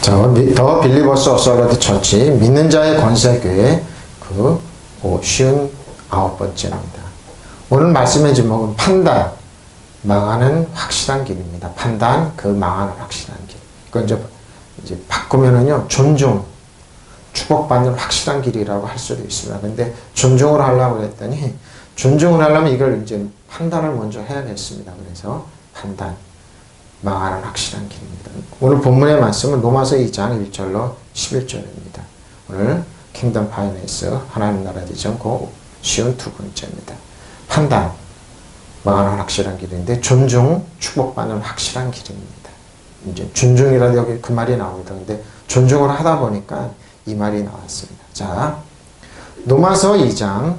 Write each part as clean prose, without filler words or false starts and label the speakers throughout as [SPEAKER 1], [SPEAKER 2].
[SPEAKER 1] 더 빌리버스 어서러드 처치 믿는 자의 권세교회 그 59번째입니다. 오늘 말씀의 제목은 판단, 망하는 확실한 길입니다. 판단, 그 망하는 확실한 길. 그건 이제 바꾸면은요, 존중, 축복받는 확실한 길이라고 할 수도 있습니다. 근데 존중을 하려고 했더니, 존중을 하려면 이걸 이제 판단을 먼저 해야겠습니다. 그래서 판단, 망하는 확실한 길입니다. 오늘 본문의 말씀은 로마서 2장 1절로 11절입니다. 오늘 킹덤 파이낸스 하나님 나라 비전 그 쉬운 두 번째입니다. 판단, 망하는 확실한 길인데 존중, 축복받는 확실한 길입니다. 이제 존중이라도 여기 그 말이 나옵니다. 근데 존중을 하다 보니까 이 말이 나왔습니다. 자, 로마서 2장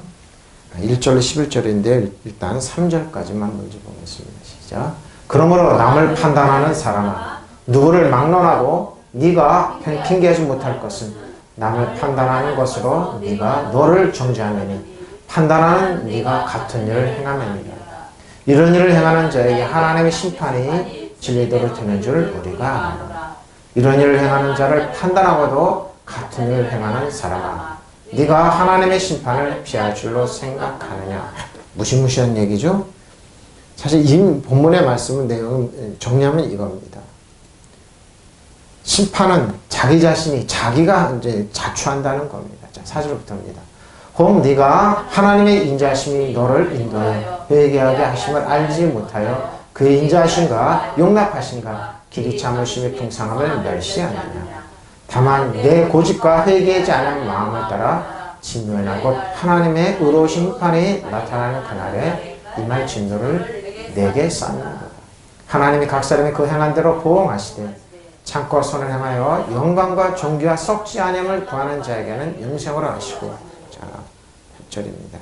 [SPEAKER 1] 1절로 11절인데 일단 3절까지만 먼저 보겠습니다. 시작. 그러므로 남을 판단하는 사람아, 누구를 막론하고 네가 핑계하지 못할 것은 남을 판단하는 것으로 네가 너를 정죄하느니 판단하는 네가 같은 일을 행하느니라. 이런 일을 행하는 자에게 하나님의 심판이 진리대로 되는 줄 우리가 알아. 이런 일을 행하는 자를 판단하고도 같은 일을 행하는 사람아, 네가 하나님의 심판을 피할 줄로 생각하느냐. 무시무시한 얘기죠? 사실 이 본문의 말씀은 내용 정리하면 이겁니다. 심판은 자기 자신이 자기가 이제 자초한다는 겁니다. 자, 4절부터입니다. 혹 네가 하나님의 인자하심이 너를 인도하여 회개하게 하심을 알지 못하여 그의 인자하심과 용납하심과 길이 참으심의 풍성함을 멸시하느냐. 다만 내 고집과 회개하지 않은 마음을 따라 진노하나 곧 하나님의 의로우신 판이 나타나는 그날에 임할 진노를 내게 쌓는다. 하나님이 각 사람이 그 행한 대로 보응하시되 참고 손을 행하여 영광과 존귀와 썩지 아니함을 구하는 자에게는 영생으로 하시고. 자, 8절입니다.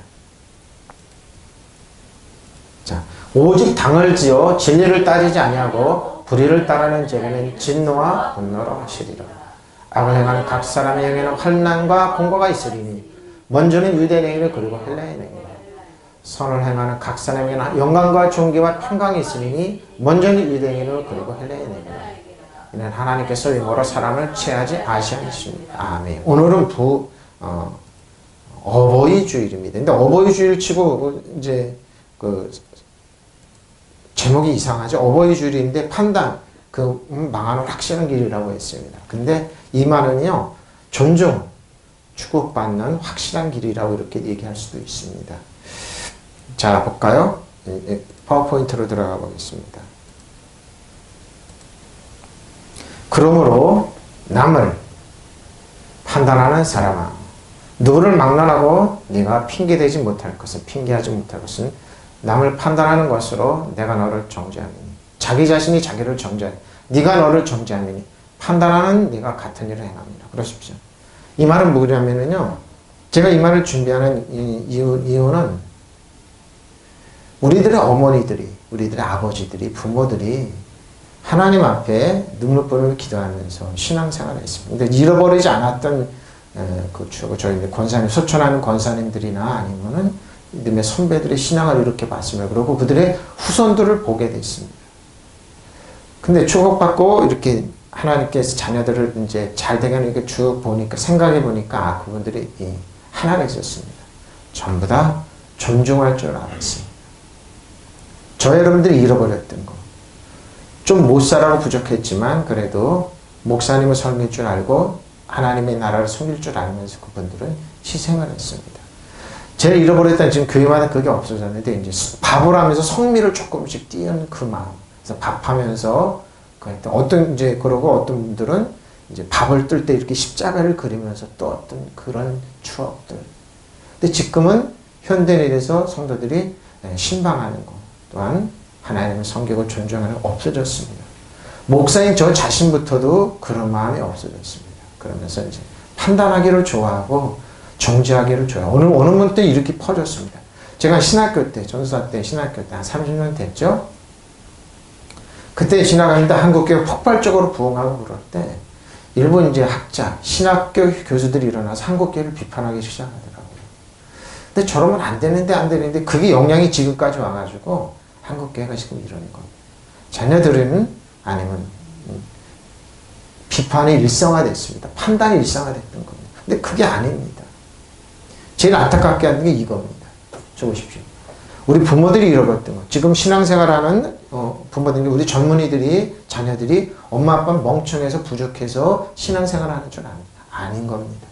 [SPEAKER 1] 자, 오직 당을 지어 진리를 따지지 아니하고 불의를 따르는 자에게는 진노와 분노로 하시리라. 악을 행하는 각 사람의 영에는 환난과 공고가 있으리니 먼저는 유대인에게 그리고 헬라인에게. 선을 행하는 각 사람에게는 영광과 존귀와 평강이 있으니 먼저는 유대인에게 그리고 헬라인에게. 이는 하나님께서 의무로 사람을 취하지 아시하십니다. 아멘. 오늘은 어버이 주일입니다. 근데 어버이 주일 치고 이제 그 제목이 이상하죠. 어버이 주일인데 판단, 그 망하는 확실한 길이라고 했습니다. 근데 이 말은요, 존중, 축복받는 확실한 길이라고 이렇게 얘기할 수도 있습니다. 자, 볼까요? 파워포인트로 들어가 보겠습니다. 그러므로 남을 판단하는 사람아, 누구를 막론하고 네가 핑계대지 못할 것은, 핑계하지 못할 것은 남을 판단하는 것으로 내가 너를 정죄하느니. 자기 자신이 자기를 정죄하니, 네가 너를 정죄하느니 판단하는 네가 같은 일을 행합니다. 그러십시오. 이 말은 뭐냐면요, 제가 이 말을 준비하는 이유는 우리들의 어머니들이, 우리들의 아버지들이, 부모들이 하나님 앞에 눈물 뿌리며 기도하면서 신앙생활을 했습니다. 근데 잃어버리지 않았던 그 추억을 저희 권사님, 소천하는 권사님들이나 아니면은 믿음의 선배들의 신앙을 이렇게 봤습니다. 그리고 그들의 후손들을 보게 됐습니다. 근데 축복받고 이렇게 하나님께서 자녀들을 이제 잘 되게 이렇게 쭉 보니까, 생각해 보니까, 아, 그분들이 하나가 있었습니다. 전부 다 존중할 줄 알았습니다. 저 여러분들이 잃어버렸던 거. 좀 못 살아고 부족했지만 그래도 목사님을 섬길 줄 알고 하나님의 나라를 섬길 줄 알면서 그분들은 희생을 했습니다. 제일 잃어버렸던, 지금 교회마다 그게 없어졌는데 이제 밥을 하면서 성미를 조금씩 띄운 그 마음. 그래서 밥하면서 어떤 이제 그러고 어떤 분들은 이제 밥을 뜰 때 이렇게 십자가를 그리면서 또 어떤 그런 추억들. 근데 지금은 현대인에서 성도들이 신방하는 거, 또한 하나님을 섬기고 존중하는 거 없어졌습니다. 목사인 저 자신부터도 그런 마음이 없어졌습니다. 그러면서 이제 판단하기를 좋아하고 정죄하기를 좋아하고 어느 moment 때 이렇게 퍼졌습니다. 제가 신학교 때, 전수사 때, 신학교 때 한 30년 됐죠? 그때 지나가는데 한국교회 폭발적으로 부흥하고 그럴 때 일본 이제 학자, 신학교 교수들이 일어나서 한국교회를 비판하기 시작하더라고요. 근데 저러면 안 되는데 그게 영향이 지금까지 와가지고 한국교회가 지금 이러는 겁니다. 자녀들은 아니면 비판이 일상화됐습니다. 판단이 일상화됐던 겁니다. 근데 그게 아닙니다. 제일 안타깝게 하는 게 이겁니다. 저 보십시오. 우리 부모들이 잃어버렸던 것. 지금 신앙생활하는 부모들이 우리 젊은이들이 자녀들이 엄마 아빠 멍청해서 부족해서 신앙생활하는 줄 압니다. 아닌 겁니다.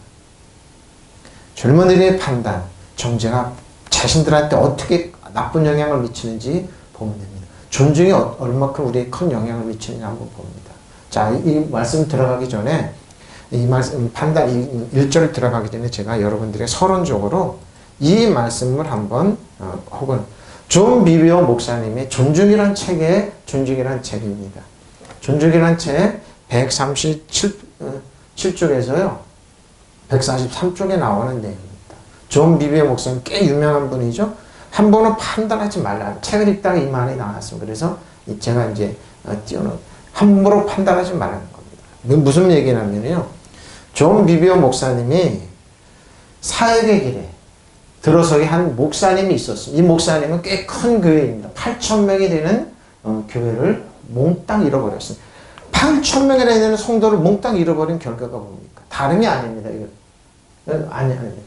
[SPEAKER 1] 젊은이들의 판단, 정죄가 자신들한테 어떻게 나쁜 영향을 미치는지 보면 됩니다. 존중이 얼마큼 우리에 큰 영향을 미치는지 한번 봅니다. 자, 이 말씀 들어가기 전에 이 말씀 판단 이 1절 들어가기 전에 제가 여러분들의 서론적으로 이 말씀을 한번 혹은 존 비비오 목사님의 존중이란 책입니다. 존중이란 책 137쪽에서요. 143쪽에 나오는 내용입니다. 존 비비오 목사님 꽤 유명한 분이죠. 한 번은 판단하지 말라. 책을 읽다가 이 말이 나왔습니다. 그래서 제가 이제 띄워놓은 함부로 판단하지 말라는 겁니다. 무슨 얘기냐면요. 존 비비오 목사님이 사역의 길에 들어서기 한 목사님이 있었습니다. 이 목사님은 꽤 큰 교회입니다. 8,000명이 되는 교회를 몽땅 잃어버렸습니다. 8,000명이나 되는 성도를 몽땅 잃어버린 결과가 뭡니까? 다름이 아닙니다. 아닙니다.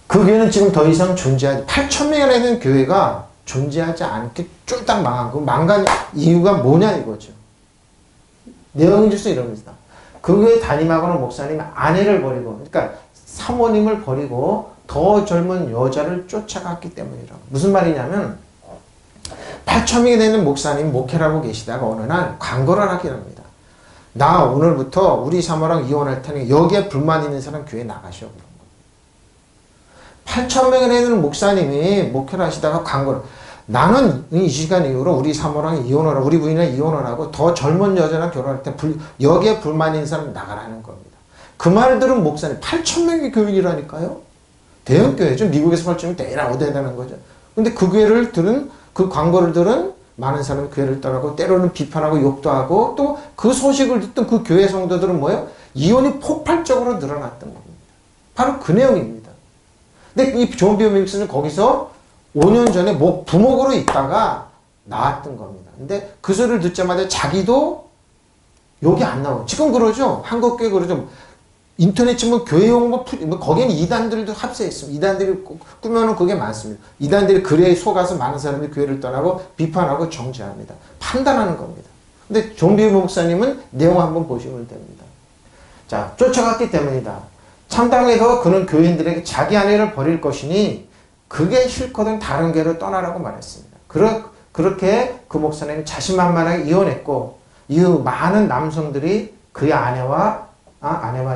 [SPEAKER 1] 그 교회는 지금 더 이상 존재하지, 8,000명이나 되는 교회가 존재하지 않게 쫄딱 망한 거. 망간 이유가 뭐냐 이거죠. 내용인 줄서 이럽니다. 그 교회 담임하고는 목사님이 아내를 버리고, 그러니까 사모님을 버리고 더 젊은 여자를 쫓아갔기 때문이라고. 무슨 말이냐면 8,000명이 되는 목사님 목회를 하고 계시다가 어느 날 광고를 하게 됩니다. 나 오늘부터 우리 사모랑 이혼할 테니 여기에 불만 있는 사람 교회 나가시오. 8,000명이 되는 목사님이 목회를 하시다가 광고를, 나는 이 시간 이후로 우리 사모랑 이혼을 하고 우리 부인이랑 이혼을 하고 더 젊은 여자랑 결혼할 때 여기에 불만 있는 사람 나가라는 겁니다. 그 말을 들은 목사님 8,000명의 교인이라니까요. 대형 교회죠. 미국에서 8,000명 대단하다는 거죠. 근데 그 교회를 들은, 그 광고를 들은 많은 사람이 교회를 떠나고 때로는 비판하고 욕도 하고 또 그 소식을 듣던 그 교회 성도들은 뭐예요? 이혼이 폭발적으로 늘어났던 겁니다. 바로 그 내용입니다. 근데 이 존 비오 목사는 거기서 5년 전에 부목으로 있다가 나왔던 겁니다. 근데 그 소리를 듣자마자 자기도 욕이 안 나와요. 지금 그러죠. 한국교회 그러죠. 인터넷 치면 교회 용어, 거기는 이단들도 합세했습니다. 이단들이 꾸며놓은 그게 많습니다. 이단들이 글에 속아서 많은 사람들이 교회를 떠나고 비판하고 정죄합니다. 판단하는 겁니다. 근데 존 비오 목사님은 내용 한번 보시면 됩니다. 자, 쫓아갔기 때문이다. 참당해서 그는 교인들에게 자기 아내를 버릴 것이니 그게 싫거든 다른 교회로 떠나라고 말했습니다. 그렇게 그 목사님이 자신만만하게 이혼했고 이후 많은 남성들이 그의 아내와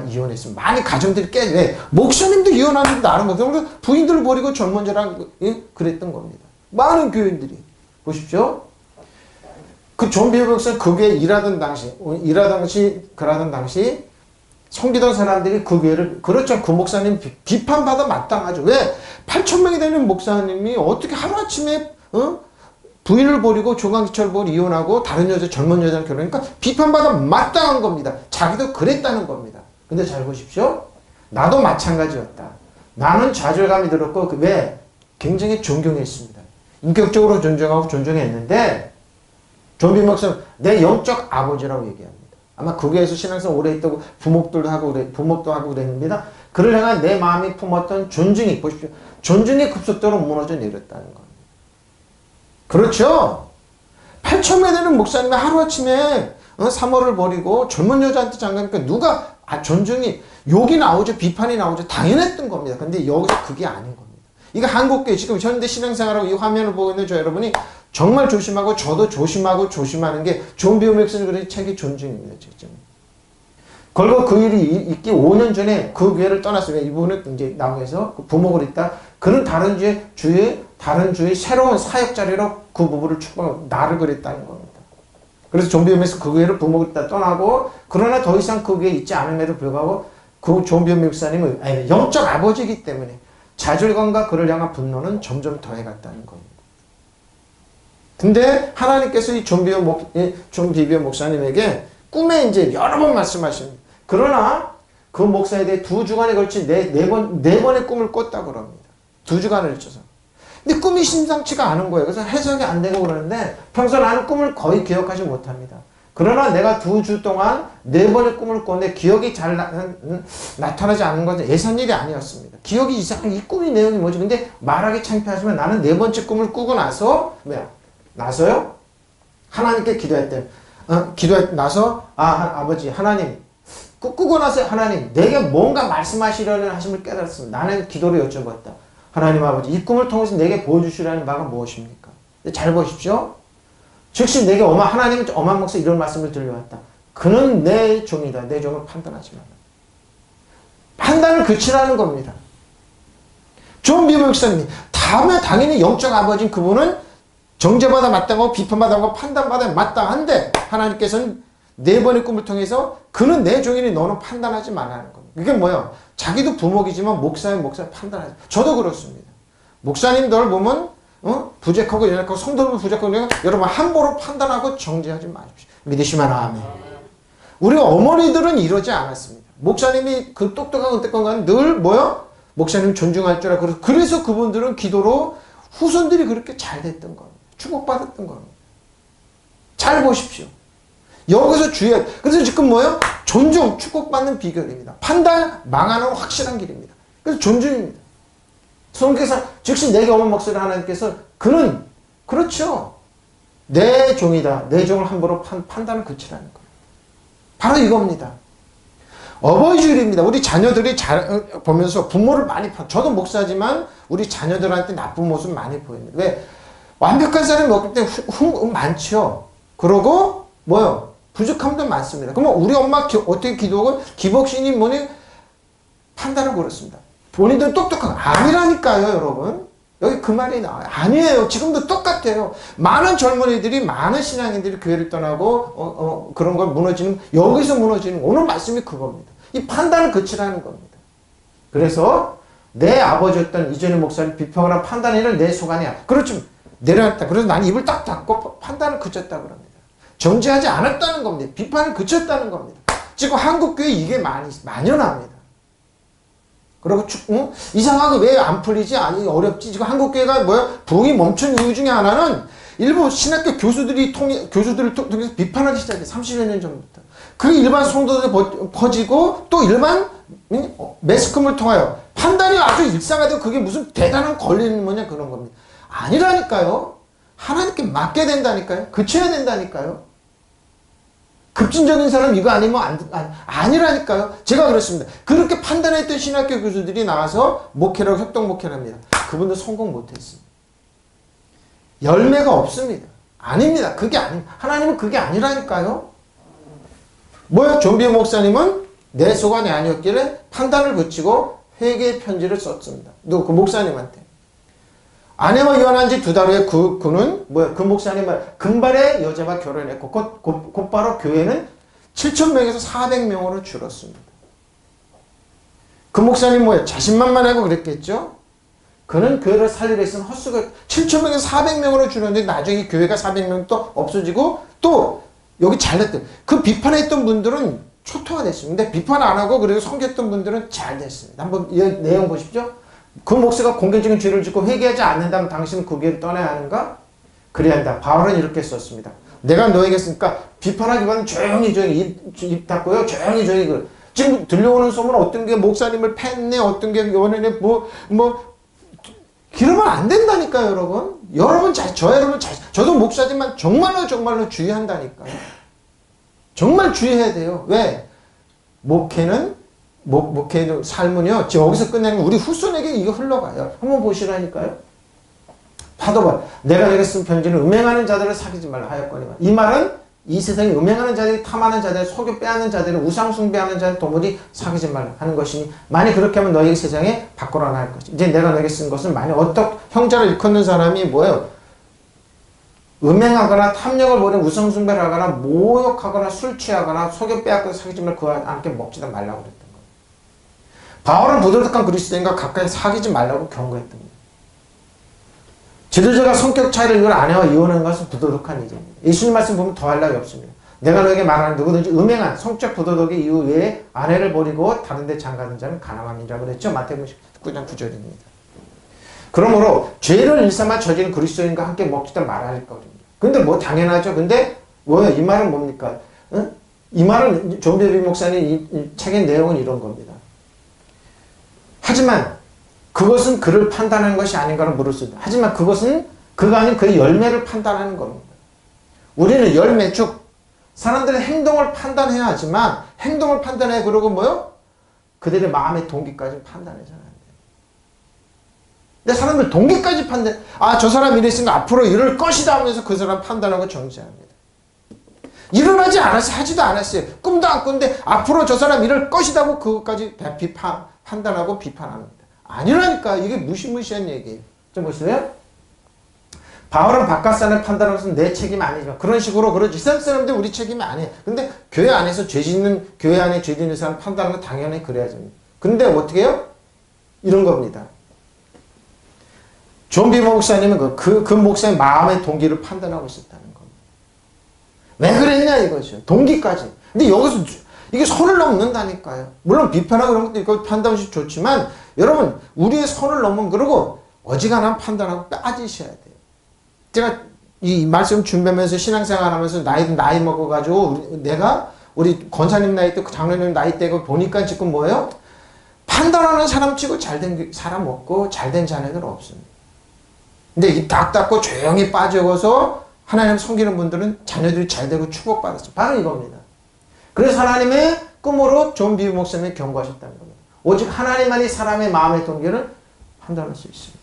[SPEAKER 1] 이혼했습니다. 많이 가정들이 왜? 목사님도 이혼하는데 나는 목사님 부인들을 버리고 젊은자랑 그랬던 겁니다. 많은 교인들이. 보십시오. 그 존 비오 목사는 그 교회에 일하던 당시 섬기던 사람들이 그 교회를, 그렇죠. 그 목사님 비판받아 마땅하죠. 왜? 8,000명이 되는 목사님이 어떻게 하루아침에, 부인을 버리고 조강지철 버리고 이혼하고 다른 여자, 젊은 여자랑 결혼하니까 비판받아 마땅한 겁니다. 자기도 그랬다는 겁니다. 근데 잘 보십시오. 나도 마찬가지였다. 나는 좌절감이 들었고, 왜? 굉장히 존경했습니다. 인격적으로 존중하고 존중했는데, 존 비오 목사는 내 영적 아버지라고 얘기합니다. 아마 그 교회에서 신앙생활 오래 했다고 부목도 하고 그랬습니다. 그를 향한 내 마음이 품었던 존중이, 보십시오. 존중의 급속도로 무너져 내렸다는 겁니다. 그렇죠? 8,000명 되는 목사님이 하루아침에 사모를 버리고 젊은 여자한테 장가니까 누가, 존중이, 욕이 나오죠. 비판이 나오죠. 당연했던 겁니다. 근데 여기서 그게 아닌 겁니다. 이거 한국교회, 지금 현대 신앙생활하고 이 화면을 보고 있는 저 여러분이 정말 조심하고 저도 조심하는 게 존 비오 목사님의 책의 존중입니다. 직접. 그리고 그 일이 있기 5년 전에 그 교회를 떠났어요. 이분은 이제 나오면서 부목을 있다. 그는 다른 주의 새로운 사역 자리로 그 부부를 축복하고 나를 그랬다는 겁니다. 그래서 존 비오 목사는 그 교회를 부목을 있다 떠나고, 그러나 더 이상 그 교회에 있지 않음에도 불구하고 그 존 비오 목사님은 영적 아버지이기 때문에 좌절감과 그를 향한 분노는 점점 더해갔다는 겁니다. 근데 하나님께서 이 존 비비오 목사님에게 꿈에 이제 여러 번 말씀하십니다. 그러나 그 목사에 대해 2주간에 걸친 네 번의 꿈을 꿨다고 그럽니다. 2주간을 걸쳐서. 근데 꿈이 심상치가 않은 거예요. 그래서 해석이 안 되고 그러는데 평소 나는 꿈을 거의 기억하지 못합니다. 그러나 내가 2주 동안 4번의 꿈을 꿨는데 기억이 잘 나타나지 않는 것은 예산 일이 아니었습니다. 기억이 이상한 이 꿈이 내용이 뭐지? 근데 말하기 창피하지만 나는 4번째 꿈을 꾸고 나서 나서요? 하나님께 기도했대요. 기도했 나서 아버지 하나님 꾸고 나서 하나님 내게 뭔가 말씀하시려는 하심을 깨달았습니다. 나는 기도로 여쭤봤다. 하나님 아버지 이 꿈을 통해서 내게 보여주시라는 바가 무엇입니까? 잘 보십시오. 즉시 내게 하나님은 엄한 목소리 이런 말씀을 들려왔다. 그는 내 종이다. 내 종을 판단하지 마라. 판단을 그치라는 겁니다. 존 비버 목사님이 다음에 당연히 영적 아버지인 그분은 정죄받아 마땅하고 비판받아 판단받아 마땅한데 하나님께서는 4번의 꿈을 통해서 그는 내 종이니 너는 판단하지 말라는 겁니다. 이게 뭐야? 자기도 부목이지만 목사님 판단하지. 저도 그렇습니다. 목사님들 보면 부족하고 연약하고 성도도 부족하고 여러분 함부로 판단하고 정죄하지 마십시오. 믿으시면 아멘. 우리 어머니들은 이러지 않았습니다. 목사님이 그 똑똑하고 뜻건가는 늘 목사님 존중할 줄 알고 그래서 그분들은 기도로 후손들이 그렇게 잘 됐던 겁니다. 축복받았던 겁니다. 잘 보십시오. 여기서 주의해야 그래서 지금 존중, 축복받는 비결입니다. 판단, 망하는 확실한 길입니다. 그래서 존중입니다. 성경에서 즉시 내게 오는 목소리 하나님께서 그는 그렇죠. 내 종이다. 내 종을 함부로 판단을 그치라는 거예요. 바로 이겁니다. 어버이 주일입니다. 우리 자녀들이 보면서 부모를 많이 저도 목사지만 우리 자녀들한테 나쁜 모습 많이 보입니다. 왜? 완벽한 사람이 없기 때문에 많죠. 그러고 부족함도 많습니다. 그러면 우리 엄마 어떻게 기도하고 기복신이 판단을 그렇습니다. 본인들은 똑똑한 아니라니까요, 여러분. 여기 그 말이 나와요. 아니에요. 지금도 똑같아요. 많은 젊은이들이 많은 신앙인들이 교회를 떠나고 그런 걸 무너지는 여기서 무너지는 오늘 말씀이 그겁니다. 이 판단을 그치라는 겁니다. 그래서 내 아버지였던 이전의 목사를 비평하거나 판단하는 내 속안이야. 그렇죠. 내려놨다. 그래서 난 입을 딱 닫고 판단을 그쳤다 그럽니다. 정죄하지 않았다는 겁니다. 비판을 그쳤다는 겁니다. 지금 한국교회 이게 만연합니다. 그리고 이상하게 왜 안 풀리지? 아니 어렵지. 지금 한국교회가 부흥이 멈춘 이유 중에 하나는 일부 신학교 교수들을 통해서 비판하기 시작해. 30여 년 전부터. 그 일반 성도들에 퍼지고 또 일반 매스컴을 통하여 판단이 아주 일상화되고 그게 무슨 대단한 권리는 뭐냐 그런 겁니다. 아니라니까요. 하나님께 맡게 된다니까요. 그쳐야 된다니까요. 급진적인 사람 이거 아니면 아니라니까요. 제가 그렇습니다. 그렇게 판단했던 신학교 교수들이 나와서 목회라고 협동 목회를 합니다. 그분도 성공 못했습니다. 열매가 없습니다. 아닙니다. 그게 아닙니다. 하나님은 그게 아니라니까요. 존 비버 목사님은 내 소관이 아니었길래 판단을 그치고 회개의 편지를 썼습니다. 그 목사님한테. 아내와 이혼한 지 2달 후에 그는 그 목사님은 금발의 여자와 결혼했고 곧바로 교회는 7,000명에서 400명으로 줄었습니다. 그 목사님 자신만만하고 그랬겠죠? 그는 교회를 살리려 했으면 헛수고 7,000명에서 400명으로 줄었는데 나중에 교회가 400명 또 없어지고 또 여기 잘됐대. 그 비판했던 분들은 초토화 됐습니다. 근데 비판 안 하고 그리고 섬겼던 분들은 잘 됐습니다. 한번 이 내용 보십시오. 그 목사가 공개적인 죄를 짓고 회개하지 않는다면 당신은 그 교회를 떠나야 하는가? 그래야 한다. 바울은 이렇게 썼습니다. 내가 너에게 쓰니까 비판하기보다는 조용히 입 닫고요. 조용히 지금 들려오는 소문은 어떤 게 목사님을 팼네, 어떤 게 연예네, 그러면 안 된다니까요, 여러분. 저도 목사지만 정말로 주의한다니까요. 정말 주의해야 돼요. 왜? 목회의 삶은요, 여기서 끝내는 우리 후손에게 이거 흘러가요. 한번 보시라니까요. 파도발. 내가 내게 쓴 편지는 음행하는 자들을 사귀지 말라 하였거니와. 이 말은 이 세상에 음행하는 자들이 탐하는 자들, 속여 빼앗는 자들은 우상숭배하는 자는 도무지 사귀지 말라 하는 것이니 만약 그렇게 하면 너에게 세상에 밖으로 나갈 것이다. 이제 내가 너에게 쓴 것은 만약 형제를 일컫는 사람이 음행하거나 탐욕을 버리는 우상숭배를 하거나 모욕하거나 술 취하거나 속여 빼앗고 사귀지 말라 그와 함께 먹지도 말라고 그랬던 거예요. 바울은 부도덕한 그리스도인과 가까이 사귀지 말라고 경고했던 거예요. 지도자가 성격 차이를 이유로 아내와 이혼하는 것은 부도덕한 일입니다. 예수님 말씀 보면 더할 나위 없습니다. 내가 너에게 말하는 누구든지 음행한 성적 부도덕의 이유 외에 아내를 버리고 다른 데 장가든 자는 가늠함이라고 그랬죠. 마태복음 19장 9절입니다. 그러므로 죄를 일삼아 저지른 그리스도인과 함께 먹지도 말아야 할 겁니다. 근데 당연하죠. 근데 이 말은 뭡니까? 이 말은 존 베비 목사님 이 책의 내용은 이런 겁니다. 하지만 그것은 그를 판단하는 것이 아닌가를 물을 수 있다. 하지만 그것은 그가 아닌 그의 열매를 판단하는 겁니다. 우리는 열매, 즉 사람들의 행동을 판단해야 하지만 행동을 판단해 그러고 뭐요? 그들의 마음의 동기까지 판단해서는 안 돼요. 근데 사람들 동기까지 판단, 저 사람 이랬으니까 앞으로 이럴 것이다 하면서 그 사람 판단하고 정지합니다. 일어나지 않았어요. 하지도 않았어요. 꿈도 안 꾼데 앞으로 저 사람 이럴 것이다 하고 그것까지 판단하고 비판합니다. 아니라니까. 이게 무시무시한 얘기예요. 좀 보세요. 바울은 바깥 사람을 판단하면서 내 책임 아니지만 그런 식으로 그러지. 이 사람들 우리 책임이 아니에요. 근데 교회 안에서 교회 안에 죄 짓는 사람 판단하는 건 당연히 그래야죠. 근데 어떻게 해요? 이런 겁니다. 존 비버 목사님은 그 목사의 마음의 동기를 판단하고 있었다는 겁니다. 왜 그랬냐 이거죠. 동기까지. 근데 여기서 이게 선을 넘는다니까요. 물론 비판하고 그런 것도 있고 판단이 좋지만 여러분 우리의 선을 넘으면 그러고 어지간한 판단하고 빠지셔야 돼요. 제가 이 말씀 준비하면서 신앙생활 하면서 나이 먹어가지고 우리 권사님 나이 때, 장로님 나이 때고 보니까 지금 뭐예요? 판단하는 사람 치고 잘된 사람 없고 잘된 자녀들 없습니다. 근데 입 딱 닫고 조용히 빠져서 하나님 섬기는 분들은 자녀들이 잘되고 축복받았어요. 바로 이겁니다. 그래서 하나님의 꿈으로 존 비브 목사님이 경고하셨다는 겁니다. 오직 하나님만이 사람의 마음의 동기를 판단할 수 있습니다.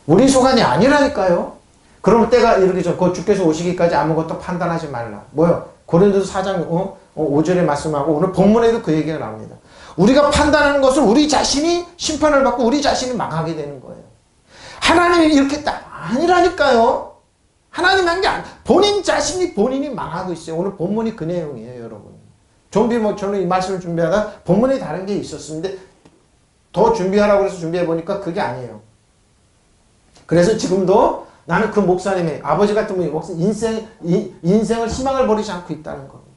[SPEAKER 1] 우리 소관이 아니라니까요. 그럼 때가 이르기 전, 그 주께서 오시기까지 아무것도 판단하지 말라. 뭐요? 고린도서 4장 5절의 말씀하고 오늘 본문에도 그 얘기가 나옵니다. 우리가 판단하는 것은 우리 자신이 심판을 받고 우리 자신이 망하게 되는 거예요. 하나님이 이렇게 딱 아니라니까요. 하나님 한 게 본인 자신이 본인이 망하고 있어요. 오늘 본문이 그 내용이에요, 여러분. 저는 이 말씀을 준비하다 본문에 다른 게 있었는데 더 준비하라고 해서 준비해 보니까 그게 아니에요. 그래서 지금도 나는 그 목사님의 아버지 같은 분이 인생을 희망을 버리지 않고 있다는 겁니다.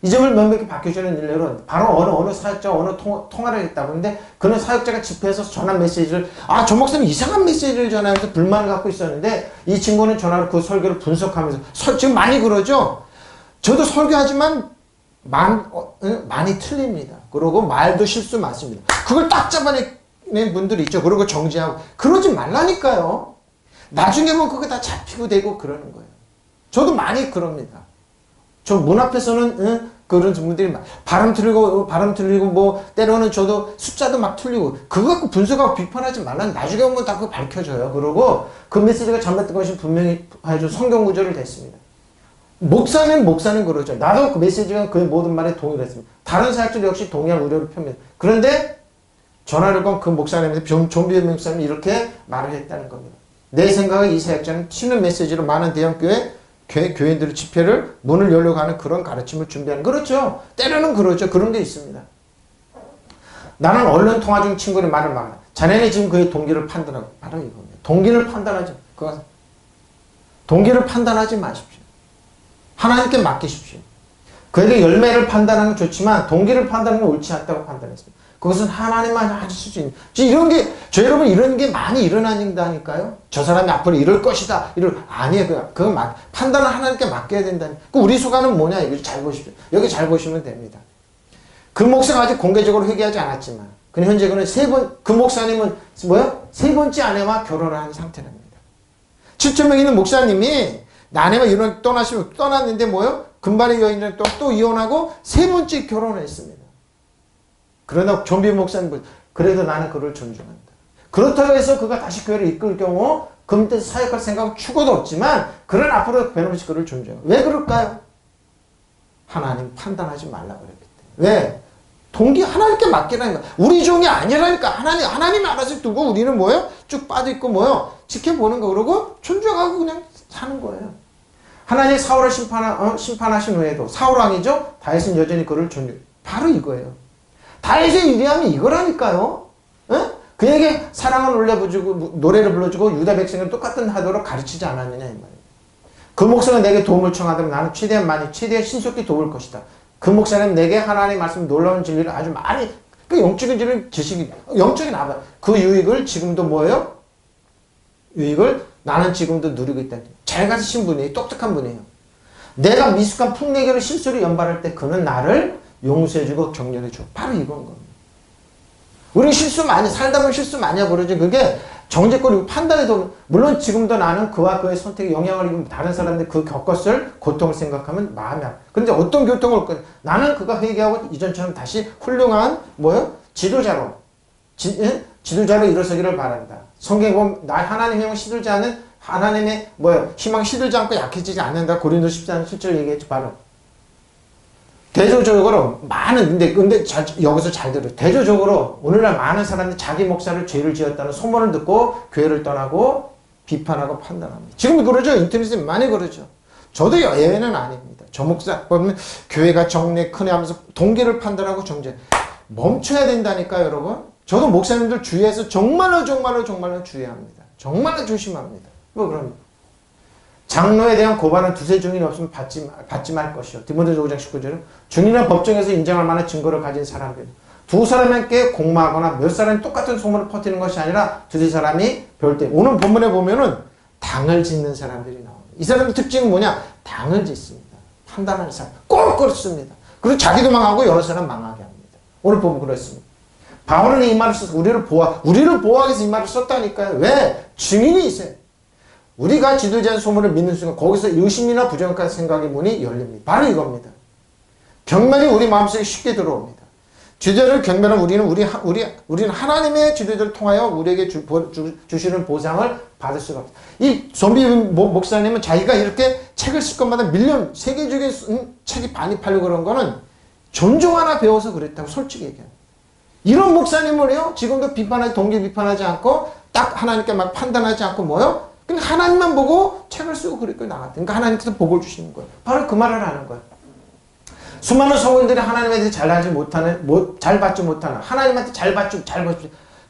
[SPEAKER 1] 이 점을 명백히 밝혀주는 일례로 바로 어느 사역자 어느 통화를 했다고 하는데 그는 사역자가 집회에서 전한 메시지를 저 목사님 이상한 메시지를 전하면서 불만을 갖고 있었는데 이 친구는 전화로 그 설교를 분석하면서 지금 많이 그러죠. 저도 설교하지만 많이 틀립니다. 그리고 말도 실수 많습니다. 그걸 딱 잡아내는 분들이 있죠. 그리고 정지하고 그러지 말라니까요. 나중에 보면 그거 다 잡히고 되고 그러는 거예요. 저도 많이 그럽니다. 저 문 앞에서는 그런 분들이 발음 틀리고 뭐 때로는 저도 숫자도 막 틀리고 그거 갖고 분석하고 비판하지 말라는 나중에 보면 다 그거 밝혀져요. 그러고 그 메시지가 잘못된 것이 분명히 아주 성경 구절을 냈습니다. 목사님 그러죠. 나도 그 메시지가 그 모든 말에 동의했습니다. 다른 사역자들 역시 동의할 우려를 표명. 그런데 전화를 건 그 목사님한테 존 비브 목사님이 이렇게 말을 했다는 겁니다. 내 생각에 이 사역자는 튀는 메시지로 많은 교인들의 집회를 문을 열려고 하는 그런 가르침을 준비하는. 그렇죠. 때로는 그러죠. 그런 게 있습니다. 나는 언론 통화 중 친구의 말을 막아. 자네는 지금 그의 동기를 판단하고. 바로 이겁니다. 동기를 판단하지 마십시오. 하나님께 맡기십시오. 그에게 열매를 판단하는 건 좋지만 동기를 판단하는 건 옳지 않다고 판단했습니다. 그것은 하나님만 하실 수 있는. 여러분 이런 게 많이 일어나니까요. 저 사람이 앞으로 이럴 것이다. 아니에요. 그거 판단을 하나님께 맡겨야 된다니. 우리 소관은 뭐냐? 이거 잘 보십시오. 여기 잘 보시면 됩니다. 그 목사가 아직 공개적으로 회개하지 않았지만, 그는 현재 그 목사님은 뭐요? 세 번째 아내와 결혼을 한 상태랍니다. 7,000명 있는 목사님이 아내와 떠났는데 뭐요? 금발의 여인이랑 또 이혼하고 세 번째 결혼을 했습니다. 그러나 존 비브 목사님, 그래도 나는 그를 존중한다. 그렇다고 해서 그가 다시 교회를 이끌 경우 그 밑에서 사역할 생각은 추구도 없지만 그는 앞으로 변함없이 그를 존중해요. 왜 그럴까요? 하나님 판단하지 말라고 그랬기 때문에. 왜? 동기 하나님께 맡기라니까. 우리 종이 아니라니까. 하나님이 알아서 두고 우리는 뭐예요? 쭉 빠져있고 뭐예요? 지켜보는 거. 그러고 존중하고 그냥 사는 거예요. 하나님이 사울을 심판하신 후에도 사울왕이죠? 다윗은 여전히 그를 존중해요. 바로 이거예요. 다윗의 위대함이 이거라니까요. 그에게 사랑을 올려주고 노래를 불러주고 유다 백성을 똑같은 하도록 가르치지 않았느냐 이 말이에요. 그 목사는 내게 도움을 청하다면 나는 최대한 신속히 도울 것이다. 그 목사는 내게 하나님의 말씀 놀라운 진리를 아주 많이 그 영적인 진리 지식이 영적인 아바 그 유익을 지금도 뭐예요? 유익을 나는 지금도 누리고 있다. 잘 가르치신 분이에요. 똑똑한 분이에요. 내가 미숙한 풍내교를 실수를 연발할 때 그는 나를 용서해주고 격려해주고. 바로 이건 겁니다. 우리 실수 많이, 살다 보면 실수 많이 하고 그러지. 그게 정죄권이고 판단에도, 물론 지금도 나는 그와 그의 선택에 영향을 입은 다른 사람들이 그 겪었을 고통을 생각하면 마음이 아파. 그런데 어떤 고통을, 나는 그가 회개하고 이전처럼 다시 훌륭한, 지도자로, 지도자로 일어서기를 바란다. 성경에 보면, 나 하나님의 힘을 시들지 않은, 하나님의, 희망 시들지 않고 약해지지 않는다. 고린도 14장 7절 얘기했죠, 바로. 대조적으로 많은, 근데 여기서 잘 들어요. 대조적으로 오늘날 많은 사람들이 자기 목사를 죄를 지었다는 소문을 듣고 교회를 떠나고 비판하고 판단합니다. 지금 그러죠. 인터넷에 많이 그러죠. 저도 예외는 아닙니다. 저 목사 보면 교회가 정례 크네 하면서 동기를 판단하고 정죄. 멈춰야 된다니까요, 여러분. 저도 목사님들 주의해서 정말로 주의해야 합니다. 정말로 조심합니다. 그럼 장로에 대한 고발은 두세 증인이 없으면 받지 말 것이요. 디모데후서 5장 19절은 증인은 법정에서 인정할 만한 증거를 가진 사람들. 두 사람에게 공모하거나 몇 사람이 똑같은 소문을 퍼뜨리는 것이 아니라 두세 사람이 별대. 오늘 본문에 보면은 당을 짓는 사람들이 나옵니다. 이 사람의 특징은 뭐냐? 당을 짓습니다. 판단하는 사람. 꼭 그렇습니다. 그리고 자기도 망하고 여러 사람 망하게 합니다. 오늘 보면 그렇습니다. 바울은 이 말을 써서 우리를 보호하기 위해서 이 말을 썼다니까요. 왜? 증인이 있어요. 우리가 지도자의 소문을 믿는 순간 거기서 의심이나 부정한 생각의 문이 열립니다. 바로 이겁니다. 경멸이 우리 마음속에 쉽게 들어옵니다. 지도자를 경멸한 우리는 하나님의 지도자를 통하여 우리에게 주시는 보상을 받을 수가 없습니다. 이 좀비 목사님은 자기가 이렇게 책을 쓸 것마다 세계적인 책이 많이 팔리고 그런 거는 존중 하나 배워서 그랬다고 솔직히 얘기합니다. 이런 목사님을요, 지금도 동기 비판하지 않고 딱 하나님께 막 판단하지 않고 그러니까 하나님만 보고 책을 쓰고 그렇게 나갔다. 그러니까 하나님께서 복을 주시는 거예요. 바로 그 말을 하는 거예요. 수많은 성도들이 하나님에 대해 잘 받지 못하는, 하나님한테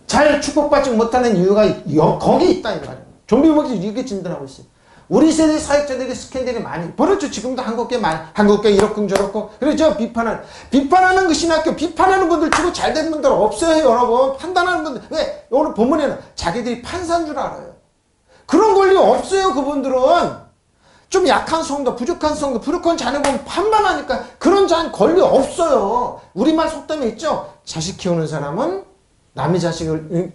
[SPEAKER 1] 잘 축복받지 못하는 이유가 거기 있다, 이 말이에요. 좀비 목사님 이렇게 진단하고 있어요. 우리 세대 사역자들이 스캔들이 많이 벌었죠. 지금도 한국계 이렇고 저렇고. 그래서 비판하는 그 신학교, 비판하는 분들 치고 잘된 분들 없어요, 여러분. 판단하는 분들. 왜? 오늘 본문에는 자기들이 판사인 줄 알아요. 그런 권리 없어요, 그분들은. 좀 약한 성도, 부족한 자녀 보면 판단하니까 그런 권리 없어요. 우리말 속담에 있죠? 자식 키우는 사람은 남의 자식을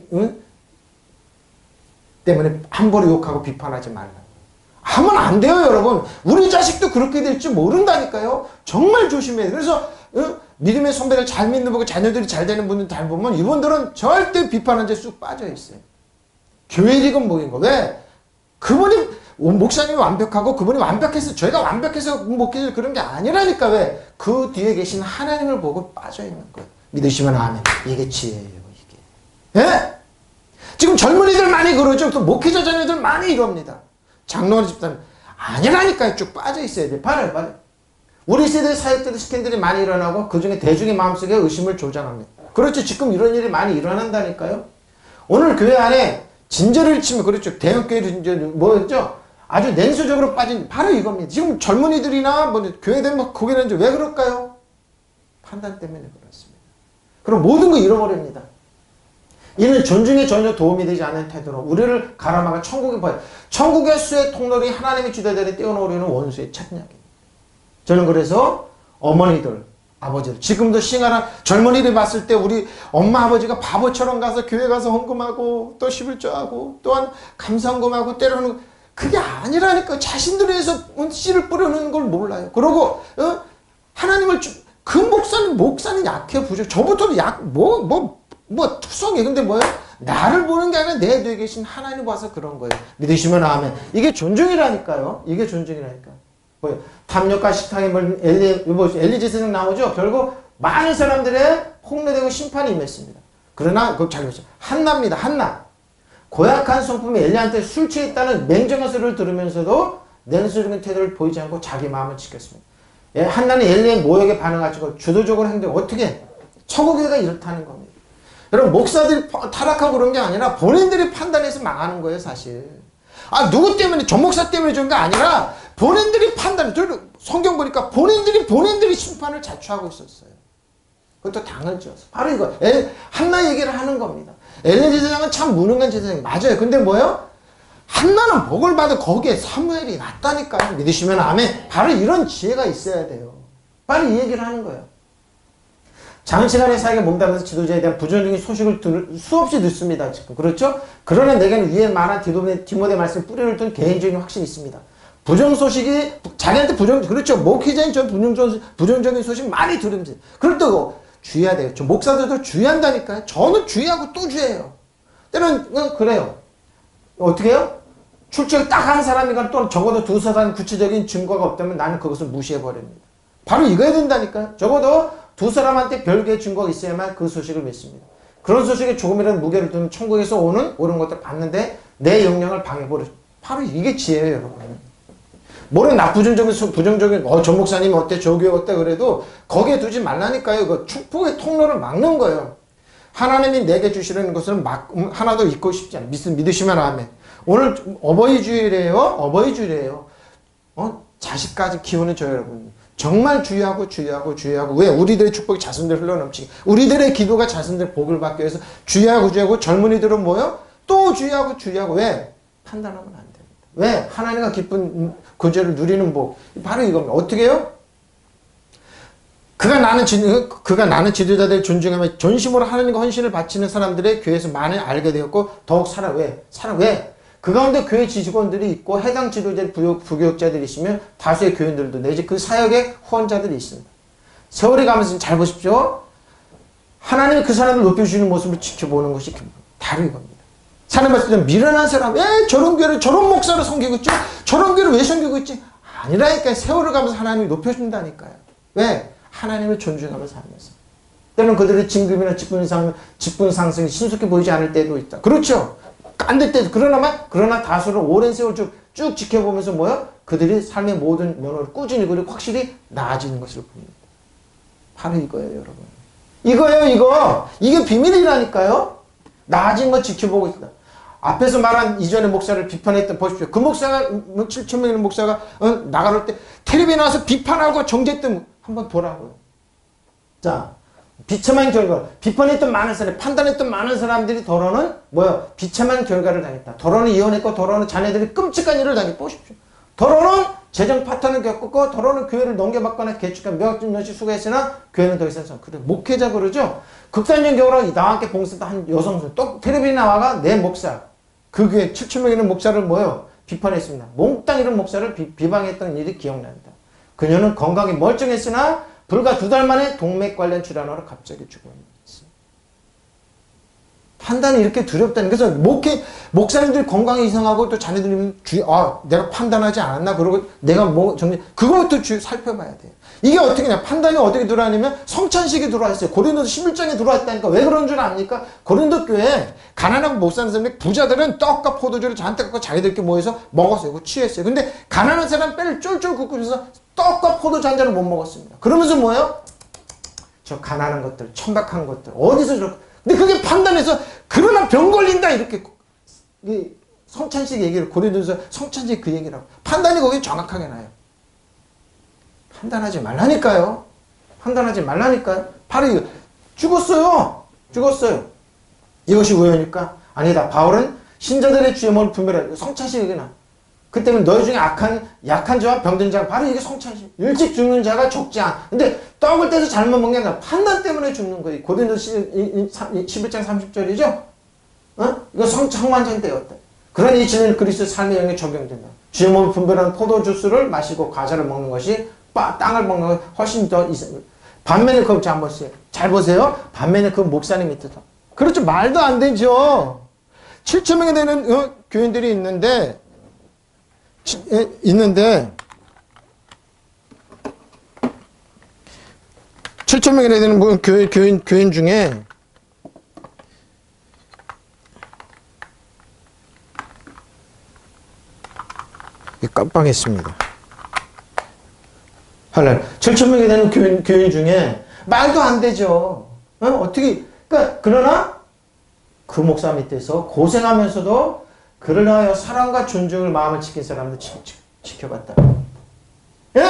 [SPEAKER 1] 때문에 함부로 욕하고 비판하지 말라. 하면 안 돼요, 여러분. 우리 자식도 그렇게 될지 모른다니까요. 정말 조심해야 돼요. 그래서 믿음의 선배를 잘 믿는 보고 자녀들이 잘 되는 분들 잘 보면 이분들은 절대 비판한 데 쑥 빠져 있어요. 교회직은 뭐인 거. 왜? 목사님이 완벽하고 그분이 완벽해서, 저희가 완벽해서 목회를 그런 게 아니라니까. 왜? 그 뒤에 계신 하나님을 보고 빠져 있는 거예요. 믿으시면 아멘. 이게 지혜예요, 이게. 예? 지금 젊은이들 많이 그러죠. 또 목회자 자녀들 많이 이럽니다. 장로나 집사님. 아니라니까요. 쭉 빠져 있어야 돼. 봐요. 우리 세대 사역자들 스캔들이 많이 일어나고 그 중에 대중의 마음속에 의심을 조장합니다. 그렇죠. 지금 이런 일이 많이 일어난다니까요. 오늘 교회 안에 진저를 치면 그렇죠. 대형교회 진저 아주 냉소적으로 빠진 바로 이겁니다. 지금 젊은이들이나 교회들 거기는 왜 그럴까요? 판단 때문에 그렇습니다. 그럼 모든 거 잃어버립니다. 이는 존중에 전혀 도움이 되지 않는 태도로 우리를 가라막아 천국의 수의 통로리 하나님의 지도자들이 떼어놓으려는 원수의 착략입니다. 저는 그래서 어머니들, 아버지들, 지금도 싱하는 젊은이를 봤을 때 우리 엄마 아버지가 바보처럼 가서 교회 가서 헌금하고 또 11조하고 또한 감사헌금하고 때로는 그게 아니라니까. 자신들을 위해서 씨를 뿌려놓는 걸 몰라요. 그러고 하나님을 그 목사님 약해 부족. 저부터도 투성해. 근데 뭐예요? 나를 보는 게 아니라 내 뒤에 계신 하나님 봐서 그런 거예요. 믿으시면 아멘. 이게 존중이라니까요. 이게 존중이라니까. 뭐예요? 탐욕과 식탐에 엘리 제사장 나오죠. 결국 많은 사람들의 폭로되고 심판이 임했습니다. 그러나 잘 보세요. 한나입니다. 한나. 고약한 성품이 엘리한테 술 취했다는 맹정한 소리를 들으면서도 냉소적인 태도를 보이지 않고 자기 마음을 지켰습니다. 한나는 엘리의 모욕에 반응하고 주도적으로 행동. 어떻게? 천국교회가 이렇다는 겁니다. 여러분, 목사들이 타락하고 그런 게 아니라 본인들이 판단해서 망하는 거예요, 사실. 누구 때문에, 전 목사 때문에 좋은 게 아니라 본인들이 성경 보니까 본인들이 심판을 자초하고 있었어요. 그것도 당을 지어서. 바로 이거. 한나 얘기를 하는 겁니다. 엘리 제사장은 참 무능한 제사장이 맞아요. 근데 뭐예요? 한나는 복을 받아 거기에 사무엘이 낫다니까요. 믿으시면 아멘. 바로 이런 지혜가 있어야 돼요. 바로 이 얘기를 하는 거예요. 장시간의 사역에 몸담면서 지도자에 대한 부정적인 소식을 수없이 듣습니다. 지금. 그렇죠? 그러나 내게는 위에 말한 디모데 말씀 뿌리를 둔 개인적인 확신이 있습니다. 부정소식이, 자기한테 그렇죠. 목회자인 전 부정적인 소식 많이 들으면서. 그렇다고 주의해야 돼요. 저 목사들도 주의한다니까요. 저는 주의하고 또 주의해요. 때로는, 그래요. 어떻게 해요? 출첵을 딱 한 사람이건 또 적어도 두 사람 구체적인 증거가 없다면 나는 그것을 무시해버립니다. 바로 이거야 된다니까요. 적어도 두 사람한테 별개의 증거가 있어야만 그 소식을 믿습니다. 그런 소식에 조금이라도 무게를 두면 천국에서 옳은 것들 봤는데 내 영향을 방해버려. 바로 이게 지혜예요, 여러분. 뭐래 부정적인 저 목사님 어때, 저 교회 어때 그래도 거기에 두지 말라니까요. 그 축복의 통로를 막는 거예요. 하나님이 내게 주시는 것을 하나도 잊고 싶지 않아요. 믿으시면 아멘. 오늘 어버이 주일이에요. 자식까지 키우는 저 여러분. 정말 주의하고. 왜? 우리들의 축복이 자손들 흘러넘치게. 우리들의 기도가 자손들 복을 받기 위해서 주의하고. 젊은이들은 뭐요? 또 주의하고. 왜? 판단하면 안 됩니다. 왜? 하나님과 기쁜 구절을 누리는 복. 바로 이겁니다. 어떻게 해요? 그가 나는 지도자들을 존중하며 전심으로 하나님과 헌신을 바치는 사람들의 교회에서 많이 알게 되었고 더욱 왜? 그 가운데 교회 직원들이 있고 해당 지도자의 부교육자들이 있으면 다수의 교인들도 내지 그 사역의 후원자들이 있습니다. 세월이 가면서 잘 보십시오. 하나님이 그 사람을 높여주시는 모습을 지켜보는 것이 바로 이겁니다. 사람 봤을 때 미련한 사람, 왜 저런 교회를 저런 목사를 섬기고 있지? 저런 교회를 왜 섬기고 있지? 아니라니까요. 세월을 가면서 하나님이 높여준다니까요. 왜? 하나님을 존중하면서 하면서. 때로는 그들의 진급이나 직분 상승이 신속해 보이지 않을 때도 있다. 그렇죠. 안 될 때도. 그러나 다수를 오랜 세월 쭉 지켜보면서 뭐요? 그들이 삶의 모든 면으로 꾸준히 그리고 확실히 나아지는 것을 봅니다. 바로 이거예요, 여러분. 이거. 이게 비밀이라니까요. 나아진 거 지켜보고 있다. 앞에서 말한 이전의 목사를 비판했던 보십시오. 그 목사가 7,000명의 목사가 나갈 때 텔레비에 나와서 비판하고 정죄했던 한번 보라고요. 자, 비참한 결과, 비판했던 많은 사람, 판단했던 많은 사람들이 더러는 뭐야? 비참한 결과를 당했다. 더러는 이혼했고, 더러는 자녀들이 끔찍한 일을 당했다. 보십시오. 더러는 재정 파탄을 겪었고, 더러는 교회를 넘겨받거나 개축한 몇십 년씩 수고했으나 교회는 더 이상 그래. 목회자 그러죠. 극단적인 경우로 나와 함께 봉사했던 한 여성분 또 텔레비에 나와가 내 목사, 그 교회 7,000명 있는 목사를 뭐요? 비판했습니다. 몽땅 이런 목사를 비방했던 일이 기억난다. 그녀는 건강이 멀쩡했으나 불과 2달 만에 동맥 관련 질환으로 갑자기 죽어버렸어요. 판단이 이렇게 두렵다는. 그래서 목사님들 건강이 이상하고 또 자녀들이 내가 판단하지 않았나? 그러고 내가 그것도 살펴봐야 돼요. 이게 어떻게냐? 판단이 어떻게 들어왔냐면 성찬식이 들어왔어요. 고린도서 11장에 들어왔다니까. 왜 그런 줄 압니까? 고린도 교회에 가난하고 못 사는 사람들, 부자들은 떡과 포도주를 잔뜩 갖고 자기들끼리 모여서 먹었어요. 그거 취했어요. 근데 가난한 사람 뼈를 쫄쫄 굽고 있어서 떡과 포도주 한 잔을 못 먹었습니다. 그러면서 뭐예요? 저 가난한 것들, 천박한 것들, 어디서 근데 그게 판단해서 그러나 병 걸린다 이렇게 성찬식 얘기를 고린도서 성찬식 그 얘기라고. 판단이 거기 정확하게 나요. 판단하지 말라니까요. 바로 이거. 죽었어요. 이것이 우연일까? 아니다. 바울은 신자들의 주의 몸을 분별하고 성찬식 얘기나. 그때는 너희 중에 약한 자와 병든 자가 바로 이게 성찬식. 일찍 죽는 자가 적지 않아. 근데 떡을 떼서 잘못 먹는 게 아니라 판단 때문에 죽는 거예요. 고린도서 11장 30절이죠? 이거 성만찬 때였다. 그러니 이치는 그리스도 삶의 영에 적용된다. 주의 몸을 분별하는 포도주스를 마시고 과자를 먹는 것이 땅을 먹는 것이 훨씬 더 이상. 반면에 그거 잘 보세요. 반면에 그 목사님 밑에서. 그렇죠. 말도 안 되죠. 7,000명이 되는 교인들이 있는데 7,000명이 되는 교인 중에 깜빡했습니다. 7,000명이 되는 교인 중에 말도 안 되죠. 어떻게? 그러나 그 목사 밑에서 고생하면서도 그를 하여 사랑과 존중을 마음을 지킨 사람들 지켜봤다. 예?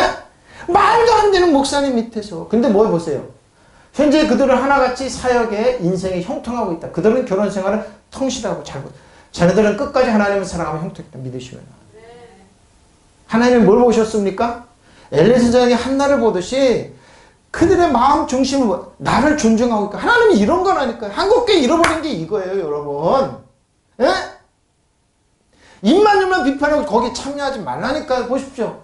[SPEAKER 1] 말도 안 되는 목사님 밑에서. 근데 뭐 보세요. 현재 그들은 하나같이 사역에 인생이 형통하고 있다. 그들은 결혼 생활을 성실하고 잘. 자녀들은 끝까지 하나님을 사랑하면 형통했다. 믿으시면. 하나님이 뭘 보셨습니까? 엘리사장이 한나를 보듯이 그들의 마음 중심을 나를 존중하고 있고 하나님이 이런 거라니까요. 한국교회 잃어버린 게 이거예요, 여러분. 예? 입만 열면 비판하고 거기 참여하지 말라니까요. 보십시오.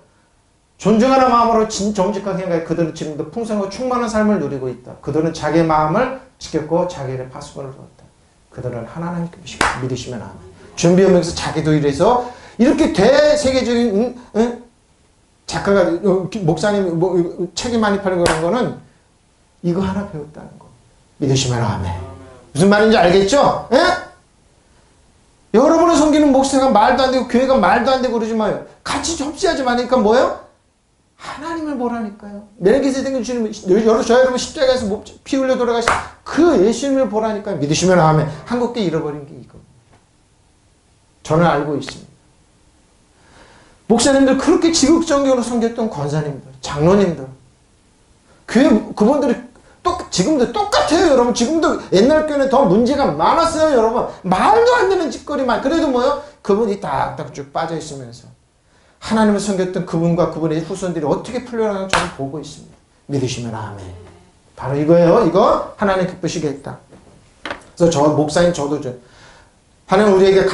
[SPEAKER 1] 존중하는 마음으로 정직하게 생각해 그들은 지금도 풍성하고 충만한 삶을 누리고 있다. 그들은 자기의 마음을 지켰고 자기의 파수꾼을 두었다. 그들은 하나님께 믿으시면 아멘. 준비하면서 자기도 이래서 이렇게 대세계적인 작가가 목사님 책이 많이 팔리고 그런 거는 이거 하나 배웠다는 거. 믿으시면 아멘. 무슨 말인지 알겠죠? 예? 여러분을 섬기는 목사가 말도 안 되고 교회가 말도 안 되고 그러지 마요. 같이 접시하지 마니까 뭐예요? 하나님을 보라니까요. 멜기세덱 주님, 저 여러분 십자가에서 피 흘려 돌아가신 그 예수님을 보라니까요. 믿으시면 아멘. 한국교회 잃어버린 게 이거. 저는 알고 있습니다. 목사님들 그렇게 지극정경으로 섬겼던 권사님들, 장로님들, 그분들이 지금도 똑같아요, 여러분. 지금도 옛날 교회는 더 문제가 많았어요, 여러분. 말도 안 되는 짓거리만. 그래도 뭐요? 그분이 딱딱 쭉 빠져 있으면서 하나님을 섬겼던 그분과 그분의 후손들이 어떻게 풀려나가는지 저는 보고 있습니다. 믿으시면 아멘. 바로 이거예요. 이거 하나님 기쁘시겠다. 그래서 저 목사님 저도 하나님 우리에게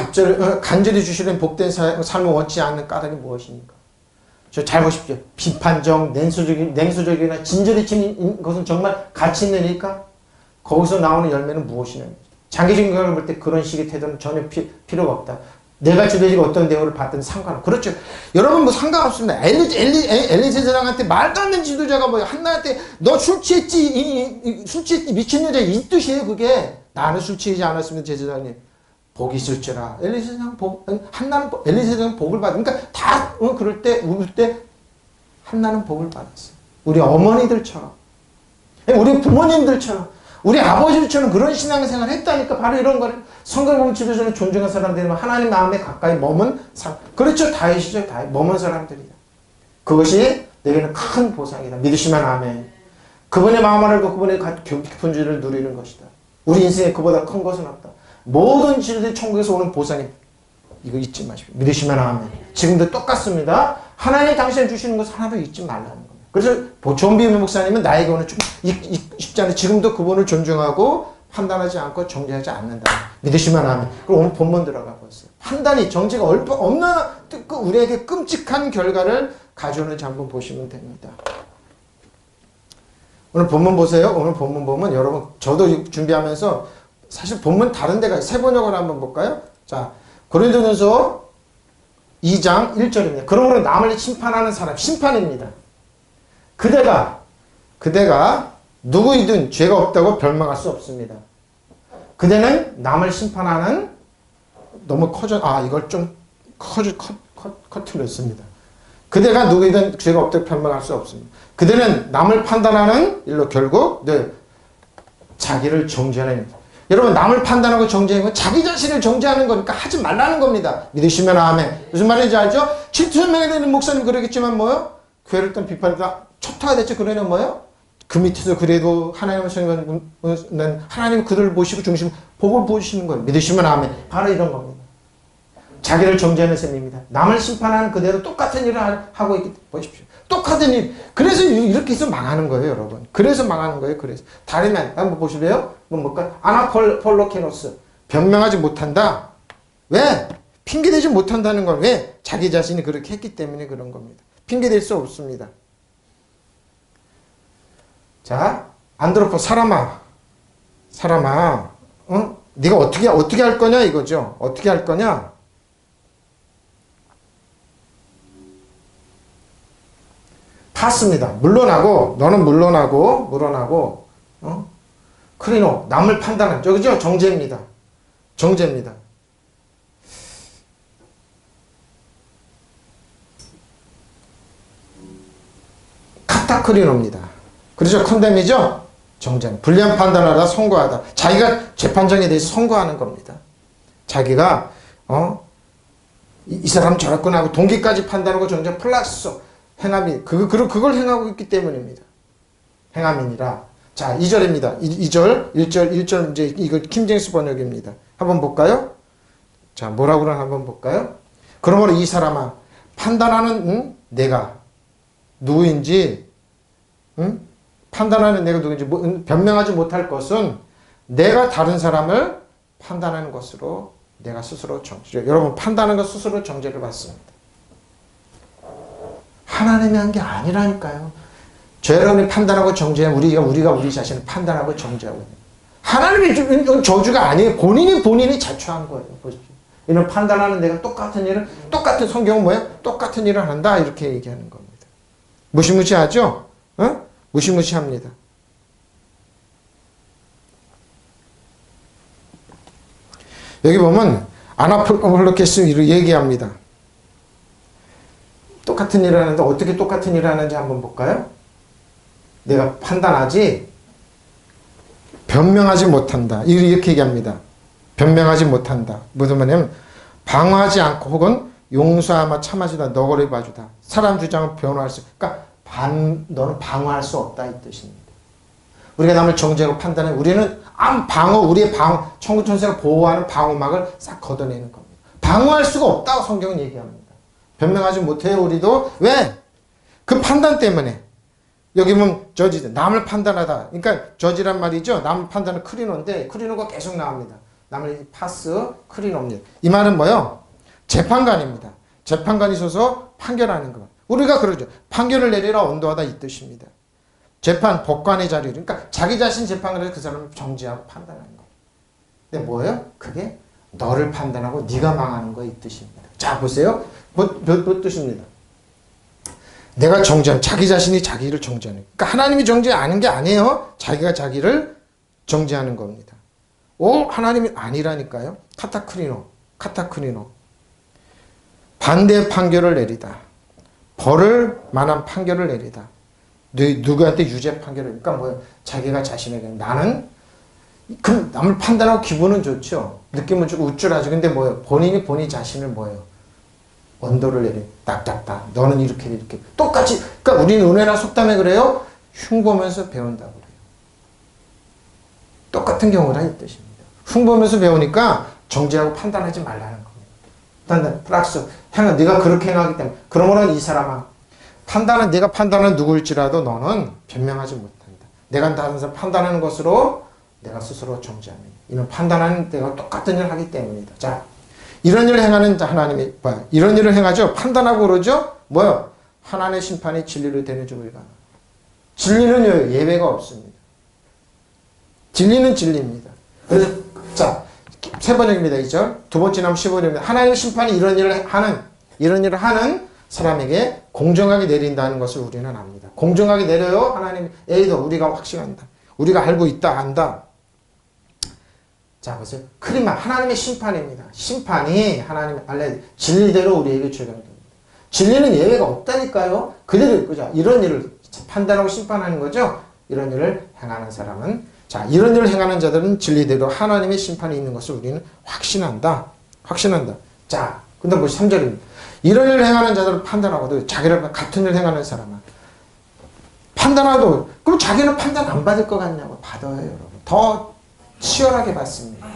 [SPEAKER 1] 간절히 주시는 복된 삶을 원치 않는 까닭이 무엇입니까? 저 잘 보십시오. 비판적, 냉소적이나 진절이 치는 것은 정말 가치 있는 일일까? 거기서 나오는 열매는 무엇이냐? 장기적인 경험을 볼 때 그런 식의 태도는 전혀 필요가 없다. 내가 주되지가 어떤 대우를 받든 상관없고. 그렇죠. 여러분 뭐 상관없습니다. 엘리세장한테 말도 안 되는 지도자가 뭐야. 한나한테 너 술 취했지, 술 취했지, 미친 여자 이 뜻이에요, 그게. 나는 술 취하지 않았습니다, 제사장님. 복이 있을지라. 한나는 엘리세장은 복을 받아. 그러니까 다 그럴 때 울 때 한나는 복을 받았어요. 우리 어머니들처럼, 우리 부모님들처럼, 우리 아버지들처럼 그런 신앙생활을 했다니까. 바로 이런 거를 성경 보면 집에서는 존중한 사람들이면 하나님 마음에 가까이 머문 사람. 그렇죠. 다윗이죠. 다윗. 머문 사람들이다. 그것이 내게는 큰 보상이다. 믿으시면 아멘. 그분의 마음을 알고 그분의 깊은 줄을 누리는 것이다. 우리 인생에 그보다 큰 것은 없다. 모든 진리들이 천국에서 오는 보상이 이거 잊지 마십시오. 믿으시면 아멘. 지금도 똑같습니다. 하나님 당신이 주시는 것을 하나도 잊지 말라는 겁니다. 그래서 존비우메 목사님은 나에게 오늘 좀 쉽지 않아요. 지금도 그분을 존중하고 판단하지 않고 정죄하지 않는다. 믿으시면 아멘. 그럼 오늘 본문 들어가 보세요. 판단이 정죄가 얼마나 우리에게 끔찍한 결과를 가져오는지 한번 보시면 됩니다. 오늘 본문 보세요. 오늘 본문 보면 여러분 저도 준비하면서 사실 본문 다른 데가 세 번역을 한번 볼까요? 자, 고린도전서 2장 1절입니다. 그러므로 남을 심판하는 사람, 심판입니다. 그대가 누구이든 죄가 없다고 변명할 수 없습니다. 그대는 남을 심판하는 너무 이걸 좀 커트렸습니다. 그대가 누구이든 죄가 없다고 변명할 수 없습니다. 그대는 남을 판단하는 일로 결국 자기를 정죄하는 여러분 남을 판단하고 정죄하는 건 자기 자신을 정죄하는 거니까 하지 말라는 겁니다. 믿으시면 아멘. 무슨 말인지 알죠? 7,000명이 되는 목사님 그러겠지만 뭐요? 교회를 떤 비판이다. 초타가 됐죠. 그러면 뭐요? 그 밑에서 그래도 하나님을 생각하는 하나님 그들을 보시고 중심 복을 보시는 거예요. 믿으시면 아멘. 바로 이런 겁니다. 자기를 정죄하는 셈입니다. 남을 심판하는 그대로 똑같은 일을 하고 있기 보십시오. 똑같은 일. 그래서 이렇게 해서 망하는 거예요, 여러분. 그래서 망하는 거예요. 그래서 다르면 한번 보실래요? 뭘까? 아나폴로케노스. 변명하지 못한다. 왜? 핑계대지 못한다는 건 왜? 자기 자신이 그렇게 했기 때문에 그런 겁니다. 핑계댈 수 없습니다. 자, 안드로포 사람아, 네가 어떻게 할 거냐 이거죠. 어떻게 할 거냐? 팠습니다. 너는 물러나고, 크리노, 남을 판단한, 그죠? 정죄입니다. 카타크리노입니다. 그렇죠? 컨뎀이죠? 정죄. 불리한 판단하다, 선고하다. 자기가 재판장에 대해서 선고하는 겁니다. 자기가, 이 사람 저랬구나 하고 동기까지 판단하고 정죄 플러스 행함이, 그걸 행하고 있기 때문입니다. 행함이니라. 자, 2절입니다. 1절, 이제 이거 킹제임스 번역입니다. 한번 볼까요? 자, 뭐라고 그러나 한번 볼까요? 그러므로 이 사람아, 판단하는 내가 누구인지, 판단하는 내가 누구인지 변명하지 못할 것은 내가 다른 사람을 판단하는 것으로 내가 스스로 정죄. 여러분, 판단하는 것 스스로 정죄를 받습니다. 하나님이 한 게 아니라니까요. 저 여러분이 판단하고 정죄하면 우리가 우리 자신을 판단하고 정죄하고 있는 거예요. 하나님이 저주가 아니에요. 본인이 자초한 거예요. 보십시오. 이런 판단하는 내가 똑같은 일을, 똑같은 성경은 뭐예요? 똑같은 일을 한다. 이렇게 얘기하는 겁니다. 무시무시하죠? 무시무시합니다. 여기 보면 아나폴로케스를 얘기합니다. 똑같은 일을 하는데 어떻게 똑같은 일을 하는지 한번 볼까요? 내가 판단하지 변명하지 못한다. 이렇게 얘기합니다. 변명하지 못한다. 무슨 말이냐면 방어하지 않고 혹은 용서하마 참아주다 너거리 봐주다. 사람 주장을 변호할 수 그러니까 너는 방어할 수 없다 이 뜻입니다. 우리가 남을 정죄하고 판단해 우리는 우리의 방어 청구천사가 보호하는 방어막을 싹 걷어내는 겁니다. 방어할 수가 없다고 성경은 얘기합니다. 변명하지 못해요 우리도. 왜? 그 판단 때문에. 여기 보면 저지 남을 판단하다. 그러니까 저지란 말이죠. 남을 판단은 크리노인데 크리노가 계속 나옵니다. 남을 파스 크리노입니다. 이 말은 뭐요? 재판관입니다. 재판관이 서서 판결하는 것. 우리가 그러죠. 판결을 내리라 언도하다 이 뜻입니다. 재판 법관의 자리. 그러니까 자기 자신 재판을 해서 그 사람을 정죄하고 판단하는 거예요. 근데 뭐예요? 그게 너를 판단하고 네가 망하는 거 이 뜻입니다. 자 보세요. 뭐 뜻입니다. 내가 정죄하는 자기 자신이 자기를 정죄하는 그러니까 하나님이 정죄하는 게 아니에요. 자기가 자기를 정죄하는 겁니다. 하나님이 아니라니까요. 카타크리노 반대 판결을 내리다. 벌을 만한 판결을 내리다. 누구한테 유죄 판결을 그러니까 뭐예요? 자기가 자신에게 나는 그 남을 판단하고 기분은 좋죠. 느낌은 좋고 우쭐하죠. 근데 뭐예요? 본인 자신을 뭐예요? 언도를 내리 딱딱딱 너는 이렇게 똑같이 그러니까 우리는 은혜나 속담에 그래요. 흉보면서 배운다고 그래요. 똑같은 경우라 이 뜻입니다. 흉보면서 배우니까 정죄하고 판단하지 말라는 겁니다. 판단 플러스 행한 네가 그렇게 행하기 때문에 그러므로 이 사람아 네가 판단은 누구일지라도 너는 변명하지 못한다. 내가 다른 사람 판단하는 것으로 내가 스스로 정죄합니다. 이는 판단하는 내가 똑같은 일을 하기 때문이다. 자. 이런 일을 행하는 하나님이 뭐야? 이런 일을 행하죠. 판단하고 그러죠. 뭐요? 하나님의 심판이 진리로 되는 줄 우리가. 진리는 예외가 없습니다. 진리는 진리입니다. 그래서 자, 세 번역입니다. 2절. 두 번째 나면 15절입니다. 하나님의 심판이 이런 일을 하는 사람에게 공정하게 내린다는 것을 우리는 압니다. 공정하게 내려요. 하나님 에이도 우리가 확신한다. 우리가 알고 있다. 안다. 자, 보세요. 하나님의 심판입니다. 심판이 하나님의 진리대로 우리에게 적용됩니다. 진리는 예외가 없다니까요. 그대로 그죠. 이런 일을 판단하고 심판하는 거죠. 이런 일을 행하는 사람은 자, 이런 일을 행하는 자들은 진리대로 하나님의 심판이 있는 것을 우리는 확신한다. 자, 근데 3절입니다. 이런 일을 행하는 자들은 판단하고도 자기를 같은 일을 행하는 사람은 판단하고도 그럼 자기는 판단 안 받을 것 같냐고 받아요, 여러분. 더 치열하게 받습니다.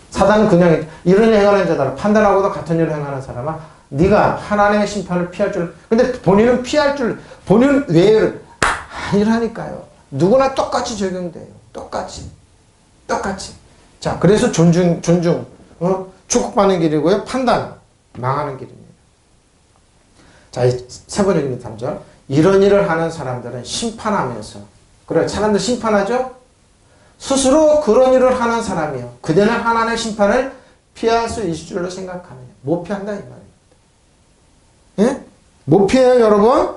[SPEAKER 1] 사단은 그냥 이런 일을 행하는 자들 판단하고도 같은 일을 행하는 사람아 네가 하나님의 심판을 피할 줄 근데 본인은 본인은 외를 아니라니까요. 누구나 똑같이 적용돼요. 똑같이 자 그래서 존중 축복받는 길이고요. 판단 망하는 길입니다. 자 세 번역입니다. 3절 이런 일을 하는 사람들은 심판하면서 사람들 심판하죠? 스스로 그런 일을 하는 사람이요. 그대는 하나님의 심판을 피할 수 있을 줄로 생각하느냐. 못 피한다 이 말입니다. 예? 못 피해요 여러분?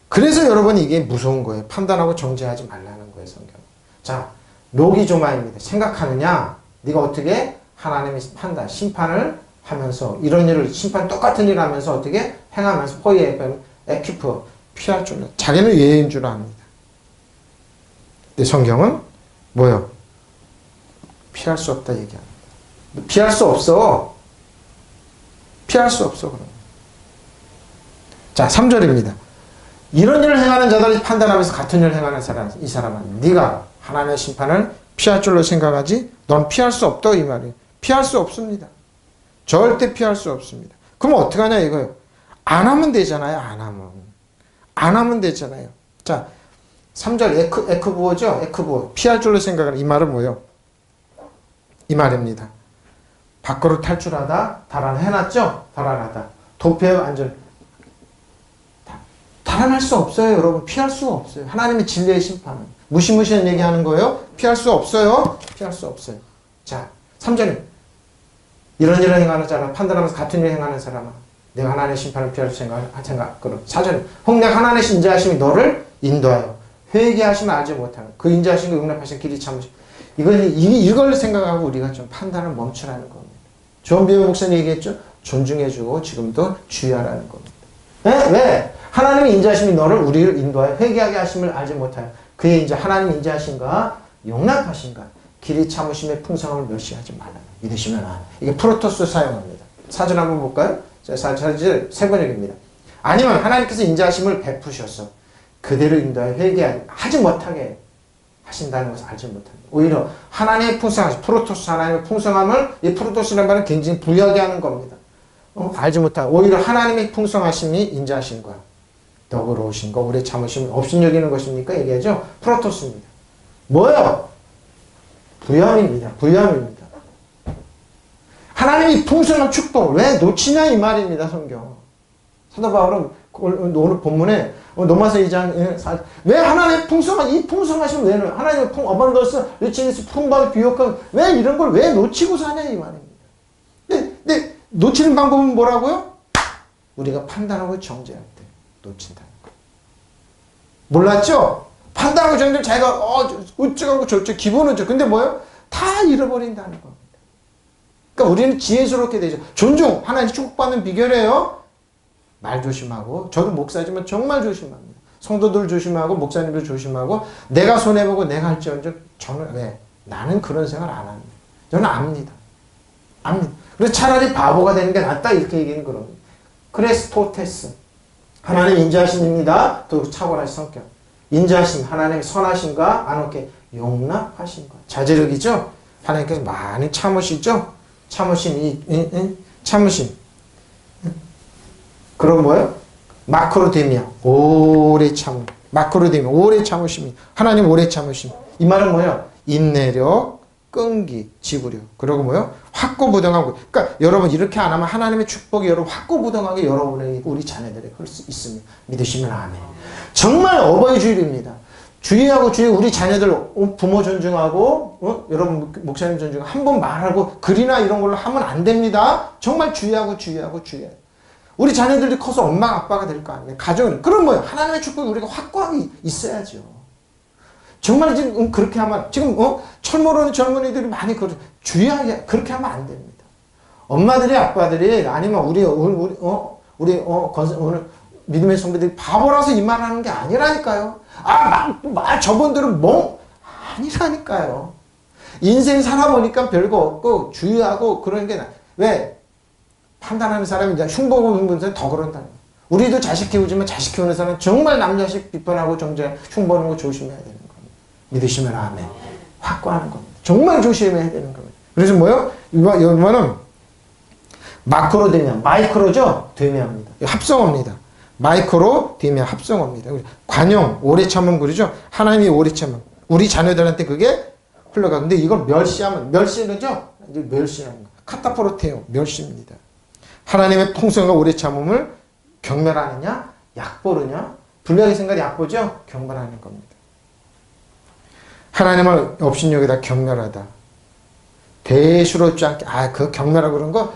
[SPEAKER 1] 그래서 여러분 이게 무서운 거예요. 판단하고 정죄하지 말라는 거예요 성경. 자 노기조마입니다. 생각하느냐? 네가 어떻게 하나님의 심판을 하면서 이런 일을 똑같은 일을 하면서 어떻게 행하면서 에퀴프 피할 줄로 자기는 예인 줄 압니다. 근데 성경은 뭐요? 피할 수 없다 얘기합니다. 피할 수 없어 그럼. 자 3절입니다. 이런 일을 행하는 자들이 판단하면서 같은 일을 행하는 사람 이 사람은 네가 하나님의 심판을 피할 줄로 생각하지 넌 피할 수 없다 이 말이에요. 피할 수 없습니다. 절대 피할 수 없습니다. 그럼 어떡하냐 이거예요. 안 하면 되잖아요. 안 하면 되잖아요. 자 3절 에크부어죠. 에크부어 피할 줄로 생각하는 이 말은 뭐예요? 이 말입니다. 밖으로 탈출하다 달아내놨죠. 달아나다 도피해 완전 달아날 수 없어요. 여러분 피할 수가 없어요. 하나님의 진리의 심판은 무시무시한 얘기하는 거예요. 피할 수 없어요. 피할 수 없어요. 자 3절에 이런 행하는 사람 판단하면서 같은 일 행하는 사람아 내가 하나님의 심판을 피할 수 생각으로 4절에 혹 내가 하나님의 인자하심이 너를 인도하여 회개하시면 알지 못하는 그 인자하심과 용납하신 길이 참으시 이걸 생각하고 우리가 좀 판단을 멈추라는 겁니다. 존 비오 목사님 얘기했죠. 존중해주고 지금도 주의하라는 겁니다. 네? 왜? 하나님의 인자하심이 너를 우리를 인도하여 회개하게 하심을 알지 못하여 그의 인자 하나님의 인자하심과 용납하신가 길이 참으심의 풍성함을 멸시하지 말라. 믿으시면 안. 이게 프로토스 사용합니다. 사전 한번 볼까요? 사전 세 번역입니다. 아니면 하나님께서 인자하심을 베푸셔서 그대로 인도하여 회개하지 못하게 하신다는 것을 알지 못합니다. 오히려 하나님의 풍성함, 프로토스 하나님의 풍성함을 이 프로토스라는 말은 굉장히 부여하게 하는 겁니다. 알지 못하고 오히려 하나님의 풍성하심이 인자하심과 너그러우신과 오래 참으심을 업신여기는 것입니까? 얘기하죠. 프로토스입니다. 뭐예요? 부여함입니다. 부여함입니다. 하나님이 풍성한 축복을 왜 놓치냐 이 말입니다. 성경. 사도 바울은 오늘 본문에 로마서 2장 왜 하나님의 풍성한 이 풍성하심을 왜 하나님의 어반더스 리치니스 풍부하게 비옥한 왜 이런 걸 왜 놓치고 사냐 이 말입니다. 근데 놓치는 방법은 뭐라고요? 우리가 판단하고 정죄할 때 놓친다는 거. 몰랐죠? 판단하고 정죄 자기가 어쩌고 저쩌고 기분은 좋. 근데 뭐예요? 다 잃어버린다는 겁니다. 그러니까 우리는 지혜스럽게 되죠. 존중 하나님 축복받는 비결이에요. 말 조심하고 저도 목사지만 정말 조심합니다. 성도들 조심하고 목사님들 조심하고 내가 손해보고 내가 할지언정 저는 왜? 나는 그런 생각 안 합니다. 저는 압니다. 그래서 차라리 바보가 되는 게 낫다 이렇게 얘기는 그럽니다. 크레스토테스 하나님 인자하심입니다. 또 탁월하신 성격 인자하심 하나님의 선하심과 안옥에 용납하심과 자제력이죠. 하나님께서 많이 참으시죠. 참으심 그럼 뭐예요? 마크로데미아 오래 참음 마크로데미아 오래 참으심이 하나님 오래 참으심 이 말은 뭐예요? 인내력 끈기 지구력 그리고 뭐예요? 확고부동하고 그러니까 여러분 이렇게 안 하면 하나님의 축복이 여러분 확고부동하게 여러분의 우리 자녀들에게 흘 수 있습니다. 믿으시면 아멘. 정말 어버이 주일입니다. 주의하고 우리 자녀들 부모 존중하고 여러분 목사님 존중하고 한 번 말하고 글이나 이런 걸로 하면 안 됩니다. 정말 주의하고 우리 자녀들이 커서 엄마 아빠가 될 거 아니에요. 가정은 그럼 뭐예요? 하나님의 축복이 우리가 확고하게 있어야죠. 정말 지금 그렇게 하면 지금 철모르는 젊은이들이 많이 주의하게 그렇게 하면 안 됩니다. 엄마들이 아빠들이 아니면 우리 오늘 믿음의 선배들이 바보라서 이 말하는 게 아니라니까요. 저분들은 아니라니까요. 인생 살아보니까 별거 없고 주의하고 그런 게 왜? 판단하는 사람이 이제 흉보고 흉보는 더 그런다는 거예요. 우리도 자식 키우지만 자식 키우는 사람은 정말 남자식 비판하고 흉보는 거 조심해야 되는 겁니다. 믿으시면 아멘. 확고하는 겁니다. 정말 조심해야 되는 겁니다. 그래서 뭐요? 이거는 마크로데미아, 마이크로죠? 데미아입니다. 합성어입니다. 마이크로 데미아 합성어입니다. 관용, 오래 참음 그러죠? 하나님이 오래 참음. 우리 자녀들한테 그게 흘러가. 근데 이걸 멸시는죠? 이제 멸시하는 거. 카타포르테오, 멸시입니다. 하나님의 풍성과 오래 참음을 경멸하느냐? 약보르냐? 불리하게 생각이 약보죠? 경멸하는 겁니다. 하나님을 업신여기다 경멸하다. 대수롭지 않게, 그 경멸하고 그런 거,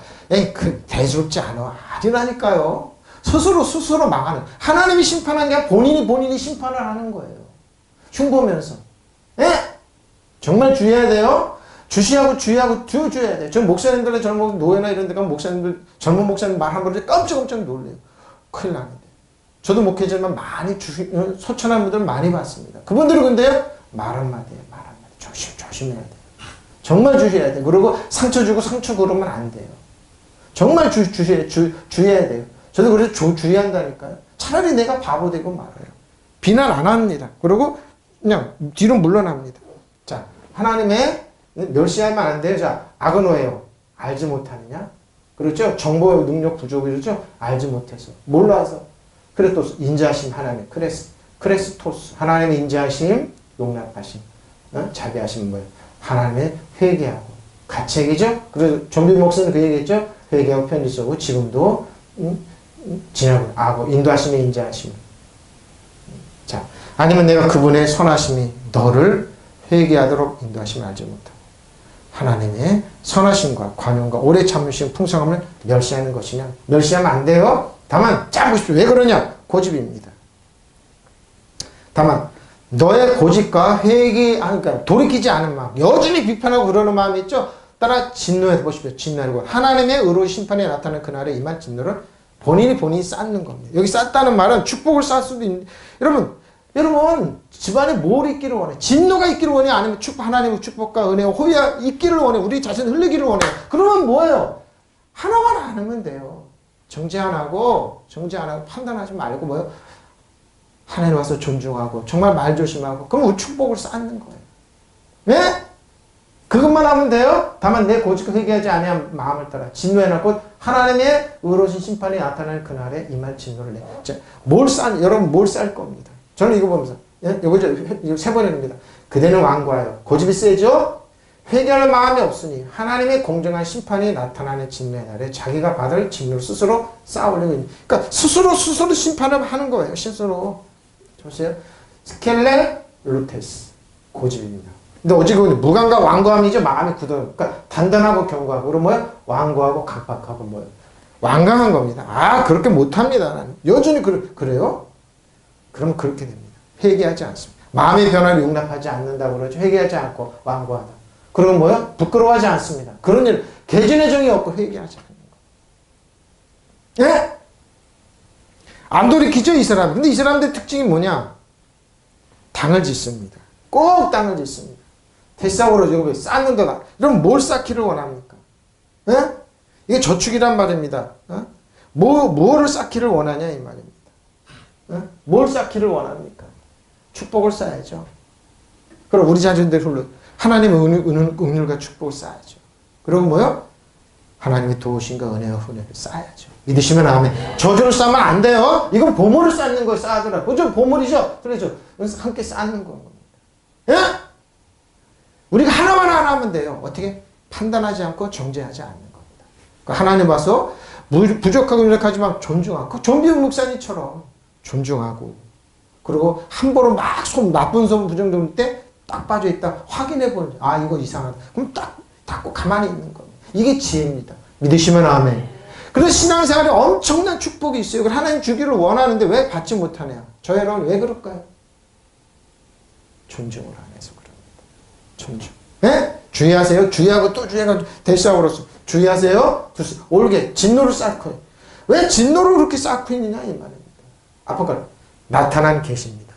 [SPEAKER 1] 대수롭지 않아. 아니라니까요. 스스로 망하는. 하나님이 심판한 게 아니라 본인이 심판을 하는 거예요. 흉보면서. 정말 주의해야 돼요. 주의해야 돼요. 저 목사님들의 젊은 노예나 이런 데 가면 젊은 목사님 말 한 번에 깜짝 놀래요. 큰일 나는데. 저도 목회자만 많이 소천한 분들 많이 봤습니다. 그분들은 근데요, 말 한마디에 조심해야 돼요. 정말 주의해야 돼요. 그리고 상처 주고 상처 그러면 안 돼요. 정말 주의해야 돼요. 저도 그래서 주의한다니까요. 차라리 내가 바보 되고 말아요. 비난 안 합니다. 그리고 그냥 뒤로 물러납니다. 자, 하나님의 멸시하면 안 돼요. 자, 악은 왜요? 알지 못하느냐? 그렇죠? 정보 능력 부족이죠? 알지 못해서. 몰라서. 그래 또 인자하심 하나님. 크레스토스. 하나님의 인자하심, 용납하심. 자비하심 뭐예요? 하나님의 회개하고. 가책이죠? 그래서 좀비 목사는 그 얘기했죠? 회개하고 편지 쓰고 지금도 지나고 아고 인도하심의 인자하심. 자, 아니면 내가 그분의 선하심이 너를 회개하도록 인도하심을 알지 못하고 하나님의 선하심과 관용과 오래 참으심 풍성함을 멸시하는 것이냐? 멸시하면 안 돼요. 다만 잘 보십시오. 왜 그러냐? 고집입니다. 다만 너의 고집과 그러니까 돌이키지 않은 마음, 여전히 비판하고 그러는 마음이 있죠? 따라 진노해서 보십시오. 진노하고 하나님의 의로운 심판에 나타나는 그날에 임할 진노를 본인이 쌓는 겁니다. 여기 쌓다는 말은 축복을 쌓을 수도 있는데 여러분 집안에 뭘 있기를 원해? 진노가 있기를 원해? 아니면 하나님의 축복과 은혜와 호의가 있기를 원해? 우리 자신 흘리기를 원해? 그러면 뭐예요? 하나만 안 하면 돼요. 정죄 안 하고 판단하지 말고 뭐예요? 하나님 와서 존중하고 정말 말 조심하고 그럼 축복을 쌓는 거예요. 네? 그것만 하면 돼요? 다만 내 고집과 회개하지 아니한 마음을 따라 진노해놓고 하나님의 의로우신 심판이 나타날 그날에 임할 진노를 내. 자, 여러분 뭘 쌓을 겁니다. 저는 이거 보면서 이거 세 번입니다. 그대는 완고하여 고집이 세죠? 회개할 마음이 없으니 하나님의 공정한 심판이 나타나는 진노의 날에 자기가 받을 진노를 스스로 쌓아올리고 그러니까 스스로 심판을 하는 거예요. 스스로. 보세요. 스켈레 루테스 고집입니다. 근데 오직은 무감과 완고함이죠. 마음이 굳어요. 그러니까 단단하고 견고하고 그럼 뭐예요? 완고하고 강박하고 뭐예요? 완강한 겁니다. 아 그렇게 못합니다. 나는. 여전히 그래요? 그럼 그렇게 됩니다. 회개하지 않습니다. 마음의 변화를 용납하지 않는다고 그러죠. 회개하지 않고 완고하다. 그러면 뭐예요? 부끄러워하지 않습니다. 그런 일 개진의 정이 없고 회개하지 않는 거. 예? 안 돌이키죠 이 사람. 근데 이 사람들의 특징이 뭐냐? 당을 짓습니다. 꼭 당을 짓습니다. 대싸우로 지금 쌓는 거다. 그럼 뭘 쌓기를 원합니까? 예? 이게 저축이란 말입니다. 뭐를 쌓기를 원하냐 이 말입니다. 뭘 쌓기를 원합니까? 축복을 쌓아야죠. 그럼 우리 자신들 하나님의 은혜와 축복을 쌓아야죠. 그리고 뭐요? 하나님의 도우심과 은혜와 훈련을 쌓아야죠. 믿으시면 아멘. 저주를 쌓으면 안 돼요. 이건 보물을 쌓는 거 쌓아더라. 그죠? 보물이죠. 그렇죠. 함께 쌓는 겁니다. 예? 우리가 하나만 하면 돼요. 어떻게? 판단하지 않고 정죄하지 않는 겁니다. 그러니까 하나님 와서 부족하고 유력하지만 존중하고 좀비 목사님처럼 존중하고 그리고 함부로 막 나쁜 소문 부정될 때 딱 빠져있다 확인해보는 이거 이상하다. 그럼 딱 닫고 가만히 있는 겁니다. 이게 지혜입니다. 믿으시면 아멘. 그래서 신앙생활에 엄청난 축복이 있어요. 하나님 주기를 원하는데 왜 받지 못하냐. 저 여러분 왜 그럴까요? 존중을 안 해서 그럽니다. 존중. 네? 주의하세요. 주의하고 또 주의하고 대싸우로서 주의하세요. 올게 진노를 쌓고 왜 진노를 그렇게 쌓고 있느냐 이 말입니다. 아까 나타난 계시입니다.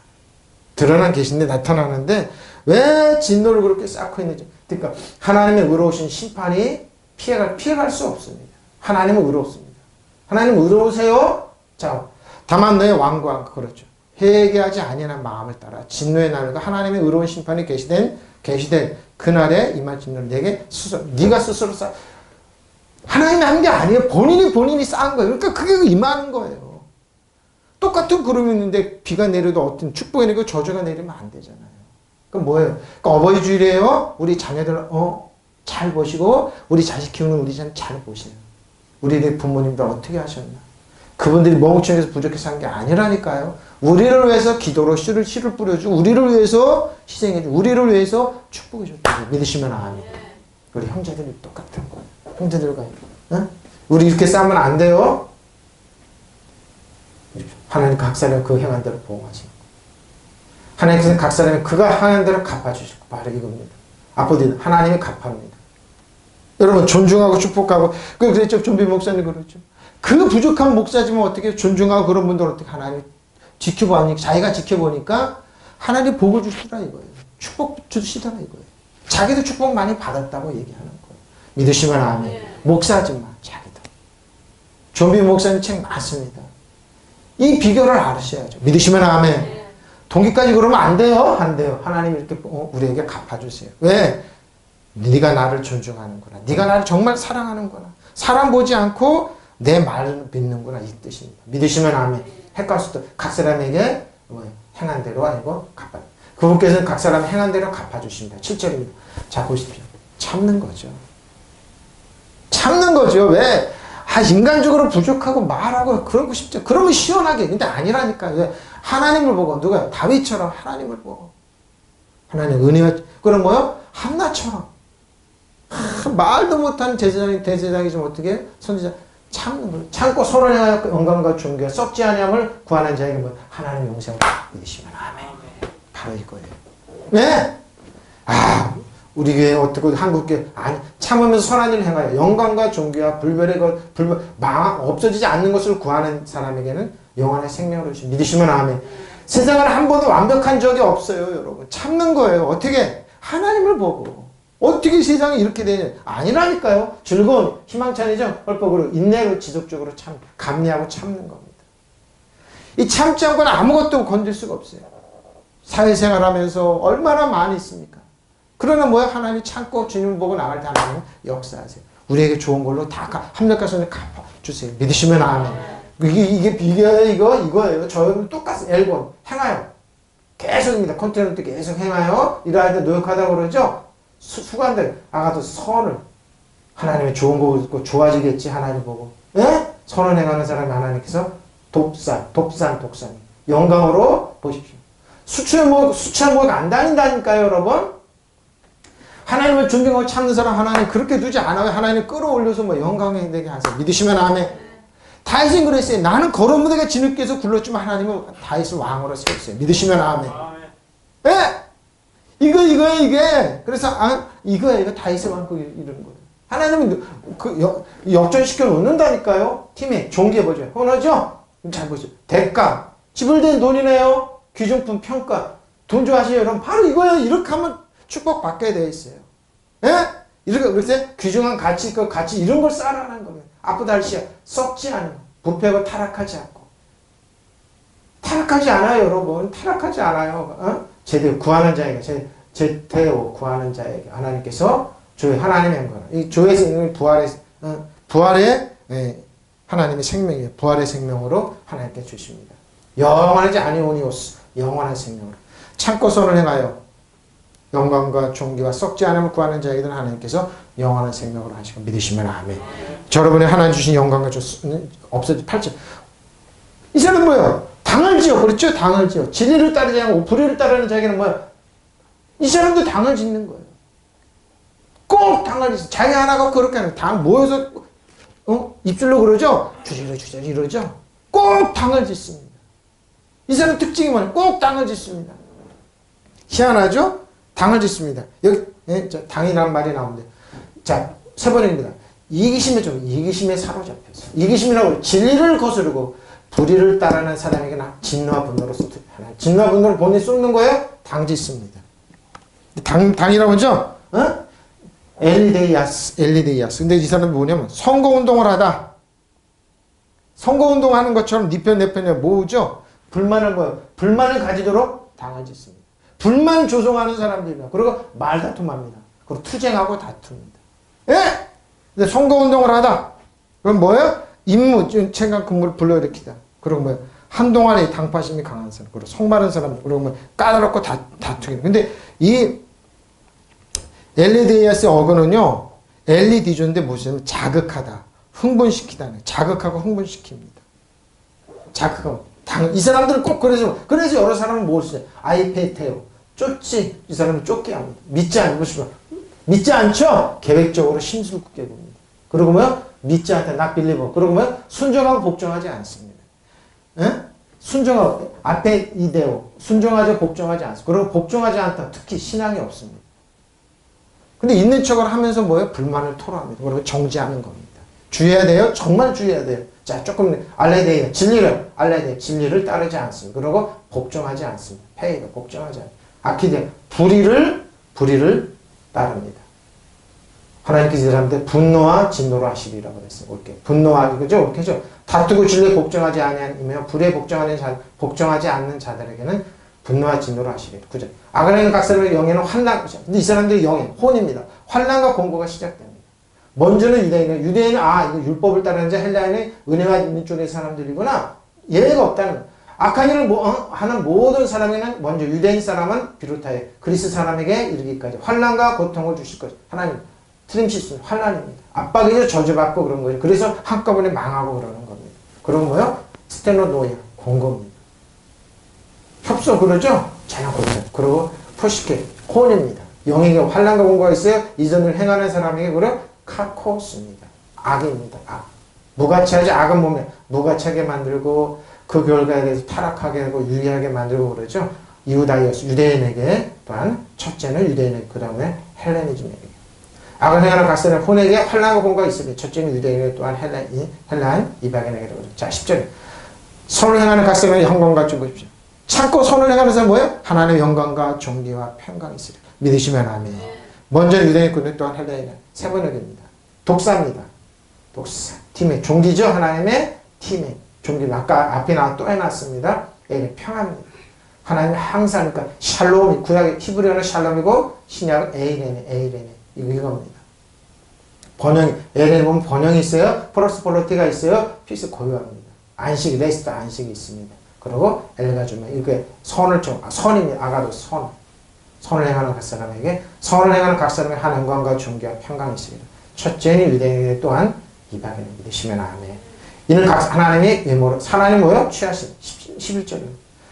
[SPEAKER 1] 드러난 계시인데 나타나는데 왜 진노를 그렇게 쌓고 있는지. 그러니까 하나님의 의로우신 심판이 피해갈 수 없습니다. 하나님은 의롭습니다. 하나님은 의로우세요. 자, 다만 너의 완고한 그렇죠. 회개하지 아니하는 마음을 따라 진노의 날과 하나님의 의로운 심판이 계시된 그날에 임할 진노를 네가 스스로 쌓아. 하나님이 한 게 아니에요. 본인이 쌓은 거예요. 그러니까 그게 임하는 거예요. 똑같은 구름인데 비가 내려도 어떤 축복이 내리고 저주가 내리면 안 되잖아요. 그럼 뭐예요? 그러니까 어버이 주일이에요. 우리 자녀들 잘 보시고 우리 자식 키우는 우리 자녀 잘 보세요. 우리의 부모님들 어떻게 하셨나? 그분들이 멍청해서 부족해서 한 게 아니라니까요. 우리를 위해서 기도로 씨를 뿌려주고 우리를 위해서 희생해주고 우리를 위해서 축복해줬다. 믿으시면 아멘. 우리 형제들이 똑같은 거예요. 형제들과 우리 이렇게 싸우면 안 돼요. 하나님 각 사람 그 행한 대로 보응하시는 거예요. 하나님께서 각 사람이 그가 행한 대로 갚아주시고 바로 이겁니다. 앞으로 하나님이 갚합니다. 여러분 존중하고 축복하고 그랬죠. 좀비 목사님 그렇죠. 그 부족한 목사지만 어떻게 존중하고 그런 분들 어떻게 하나님 지켜보니까 자기가 지켜보니까 하나님 복을 주시더라 이거예요. 축복 주시더라 이거예요. 자기도 축복 많이 받았다고 얘기하는 거예요. 믿으시면 아멘. 목사지만 자기도. 좀비 목사님 책 많습니다. 이 비결을 아셔야죠. 믿으시면 아멘. 동기까지 그러면 안 돼요. 안 돼요. 하나님 이렇게 우리에게 갚아주세요. 왜? 네가 나를 존중하는구나. 네가 나를 정말 사랑하는구나. 사람 보지 않고 내 말을 믿는구나. 이 뜻입니다. 믿으시면 아멘. 헷갈수도 각 사람에게 행한 대로 아니고 갚아. 그분께서는 각 사람 행한 대로 갚아주십니다. 7절입니다. 자 보십시오. 참는 거죠. 참는 거죠. 왜? 인간적으로 부족하고 말하고 그러고 싶죠. 그러면 시원하게. 근데 아니라니까. 왜? 하나님을 보고 누가 다윗처럼 하나님을 보고 하나님 은혜가 그럼 뭐요? 한나처럼 말도 못하는 대제사장이 좀 어떻게 선지자 참는 거예요. 참고 서로 향하여 영광과 존귀와 썩지 아니함을 구하는 자에게 뭐 하나님 용서를 믿으시면 아멘. 바로 이거예요. 왜? 우리 교회 어떻게 한국 교회 아니 참으면서 선한 일을 행하여 영광과 존귀와 불멸의 것 없어지지 않는 것을 구하는 사람에게는 영원한 생명을 주시 믿으시면 아멘. 세상은 한 번도 완벽한 적이 없어요, 여러분. 참는 거예요. 어떻게? 하나님을 보고. 어떻게 세상이 이렇게 되냐? 아니라니까요. 즐거운 희망찬이죠. 헐법으로 인내로 지속적으로 감내하고 참는 겁니다. 이 참지 않고는 아무것도 건질 수가 없어요. 사회생활하면서 얼마나 많이 있습니까? 그러나 뭐야? 하나님이 참고 주님을 보고 나갈 때 하나님 역사하세요. 우리에게 좋은 걸로 다 합력과 손에 갚아주세요. 믿으시면 아멘. 이게 이거예요. 저희는 똑같이 앨범 행하여 계속입니다. 컨테너도 계속 행하여 일할 때 노력하다고 그러죠. 수관들 아가도 선을 하나님의 좋은 거 듣고 좋아지겠지 하나님 보고 예? 선을 행하는 사람이 하나님께서 독산 영광으로 보십시오. 수치한 모가 안 다닌다니까요, 여러분. 하나님을 존경하고 참는 사람 하나님 그렇게 두지 않아요. 하나님 끌어올려서 뭐 영광에 되게 하세요. 믿으시면 아멘. 다윗은 그랬어요. 나는 걸어무대가 진흙께서 굴렀지만 하나님은 다윗을 왕으로 세웠어요. 믿으시면 아멘. 예? 이거예요, 이게. 그래서, 이거 다윗의 왕국 이런 거예요. 하나님은 역전시켜 놓는다니까요. 팀에 존귀해보죠. 헌하죠? 잘 보죠. 대가. 지불된 돈이네요. 귀중품 평가. 돈 좋아하시죠, 여러분? 바로 이거예요. 이렇게 하면 축복받게 되어 있어요. 예? 이렇게, 글쎄, 귀중한 가치, 이런 걸 쌓아라는 거예요. 아프다 할 시야. 썩지 않은, 부패하고 타락하지 않고. 타락하지 않아요, 여러분. 타락하지 않아요. 제대로 구하는 자에게, 제대로 구하는 자에게 하나님께서 조의 하나님의 영광, 이 조의 생명이 부활의 하나님의 생명이에요. 부활의 생명으로 하나님께 주십니다. 영원하지 아니오니오스, 영원한 생명으로 참고 선을 행하여 영광과 존귀와 썩지 않음을 구하는 자에게는 하나님께서 영원한 생명으로 하시고 믿으시면 아멘. 여러분의 하나님 주신 영광과 없어지 8절. 이 사람은 뭐예요? 당을 지어. 그렇죠? 당을 지어. 진리를 따르지 않고 불의를 따르는 자에게는 뭐야? 이 사람도 당을 짓는 거예요. 꼭 당을 짓어. 자기 하나가 그렇게 하는 당 모여서 입술로 그러죠? 주저리 이러죠? 꼭 당을 짓습니다. 이 사람 특징이 뭐냐? 꼭 당을 짓습니다. 희한하죠? 당을 짓습니다. 여기 당이라는 말이 나오는데 자, 세 번입니다. 이기심에 사로잡혀서 이기심이라고 진리를 거스르고 불의를 따르는 사람에게는 진노와 분노로 쏟습니다. 진노와 분노를 본인이 쏟는 거예요? 당짓습니다. 당이라고 하죠? 엘리데이아스. 근데 이 사람은 뭐냐면 선거운동을 하다. 선거운동 하는 것처럼 네 편 내 편에 모으죠? 불만을 가지도록 당을 짓습니다. 불만 조성하는 사람들이다. 그리고 말다툼합니다. 그리고 투쟁하고 다툽니다. 예? 근데 선거운동을 하다. 그럼 뭐예요? 임무, 생각 근무를 불러일으키다. 그리고 뭐예요? 한동안에 당파심이 강한 사람, 그리고 성마른 사람, 그리고 뭐 까다롭고 다투기. 근데 이 엘리데이아스의 어근은요, 엘리디조인데 무슨 자극하다, 흥분시키다. 자극하고 흥분시킵니다. 자극하고. 이 사람들은 꼭 그래서 여러 사람을 모을 수 있어요. 아이페테오. 쫓지. 이 사람은 쫓게 합니다. 믿지 않죠? 계획적으로 심술궂게 봅니다. 그리고 뭐요? 믿지 않다. not believer. 그리고 뭐요? 순종하고 복종하지 않습니다. 에? 순종하고, 앞에 이데오. 순종하지 복종하지 않습니다. 그리고 복종하지 않다. 특히 신앙이 없습니다. 근데 있는 척을 하면서 뭐예요? 불만을 토로합니다. 그리고 정지하는 겁니다. 주의해야 돼요? 정말 주의해야 돼요. 자, 조금 알아야 돼요. 진리를 따르지 않습니다. 그리고 복종하지 않습니다. 페이가 복종하지 않습니다. 아키데 불의를 따릅니다. 하나님께서 이 사람한테 분노와 진노로 하시리라고 그랬어요. 옳게. 분노와, 그죠? 옳게죠? 다투고 진리에 복종하지 아니하며 불에 복종하지 않는 자들에게는 분노와 진노를 하시리라. 그죠? 악을 행하는 각 사람의 영에는 환난, 이 사람들이 영에 혼입니다. 환난과 공고가 시작됩니다. 먼저는 유대인은 이거 율법을 따르는 자, 헬라인은 은혜가 있는 쪽의 사람들이구나. 예외가 없다는 거예요. 악한 일을 하는 모든 사람에는 먼저 유대인 사람은 비롯하여 그리스 사람에게 이르기까지 환난과 고통을 주실 것이다. 하나님 트림시스 환난입니다. 압박이죠. 저주받고 그런 거죠. 그래서 한꺼번에 망하고 그러는 겁니다. 그런 거요. 스테노노야 공고입니다. 협소 그러죠. 자연 공고. 그리고 포시케 혼입니다. 영에게 환난과 공고가 있어요. 이전을 행하는 사람에게 그래 카코스입니다. 악입니다. 악. 무가치하지. 악은 보면 무가치하게 만들고 그 결과에 대해서 타락하게 하고 유의하게 만들고 그러죠. 이후다이어스 유대인에게 또한 첫째는 유대인에게 그 다음에 헬레니즘에게 악을 행하는 각 사람 혼에게 환난과 공고가 있으니 첫째는 유대인에게 또한 헬라인 이방인에게 그러죠. 자 10절 선을 행하는 각 사람의 영광과 좀 보십시오. 참고 선을 행하는 사람은 뭐예요? 하나님의 영광과 존귀와 평강이 있으리라. 믿으시면 아멘. 먼저 유대인 군대 또한 헬라인은 세 번역입니다. 독사입니다. 독사 팀의 종기죠. 하나님의 팀의 종기 아까 앞에 또 해놨습니다. 에레 평화입니다. 하나님은 항상 그러니까 샬롬 구약 히브리어는 샬롬이고 신약은 에이레네 이겁니다. 번영 에레 보면 번영이 있어요. 플러스 폴로티가 있어요. 피스 고요합니다. 안식 레스트 안식이 있습니다. 그리고 엘가주면 이렇게 선을 좀 선입니다. 아가도 선을 행하는 각 사람에게 선을 행하는 각 사람의 하나님과 존귀와 평강이 있습니다. 첫째는 유대인에게 또한 이방인을 믿으시면 아멘. 이는 하나님의 외모로 하나님 뭐요? 취하신 11절은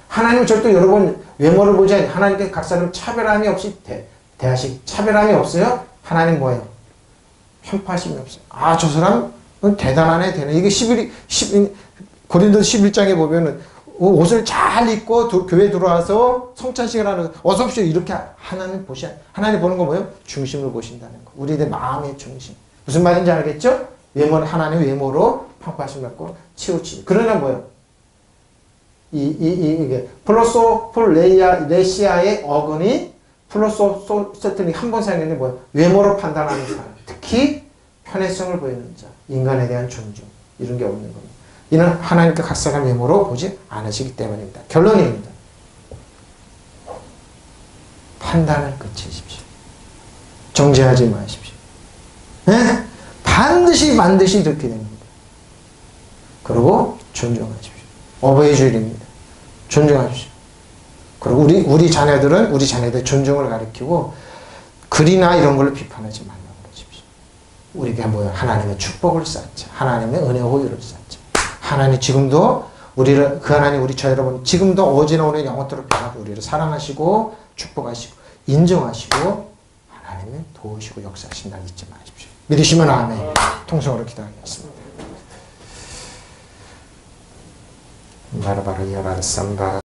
[SPEAKER 1] 하나님은 절대 여러분 외모를 보지 않아요. 하나님께 각 사람 차별함이 없이 대하시 차별함이 없어요. 하나님 뭐예요? 편파심이 없어요. 저 사람은 대단하네 되네. 이게 고린도 11장에 보면은 옷을 잘 입고 교회 들어와서 성찬식을 하는 어서 오십시오 이렇게 하나님 하나님 보는 거 뭐예요? 중심을 보신다는 거. 우리들 마음의 중심. 무슨 말인지 알겠죠? 외모는 하나님 외모로 평파심 갖고 치우치. 그러나 뭐예요? 이게 레시아의 어근이 플로소세트니 한 번 사용했는데 뭐예요? 외모로 판단하는 사람. 특히 편애성을 보이는 자. 인간에 대한 존중. 이런 게 없는 겁니다. 이는 하나님께 각 사람 외모로 보지 않으시기 때문입니다. 결론입니다. 판단을 그치십시오. 정죄하지 마십시오. 네? 반드시 이렇게 됩니다. 그리고 존중하십시오. 어버이 주일입니다. 존중하십시오. 그리고 우리 자녀들 존중을 가르치고 글이나 이런 걸로 비판하지 말라고 그러십시오. 우리가 뭐야? 하나님의 축복을 쌓자. 하나님의 은혜 호유를 쌓자. 하나님 지금도 그 하나님 저 여러분 지금도 어제나 오늘 영원토록 변하고 우리를 사랑하시고 축복하시고 인정하시고 하나님은 도우시고 역사하신다 잊지 마십시오. 믿으시면 아멘. 통성으로 기도하겠습니다. 바로 이어라 삼바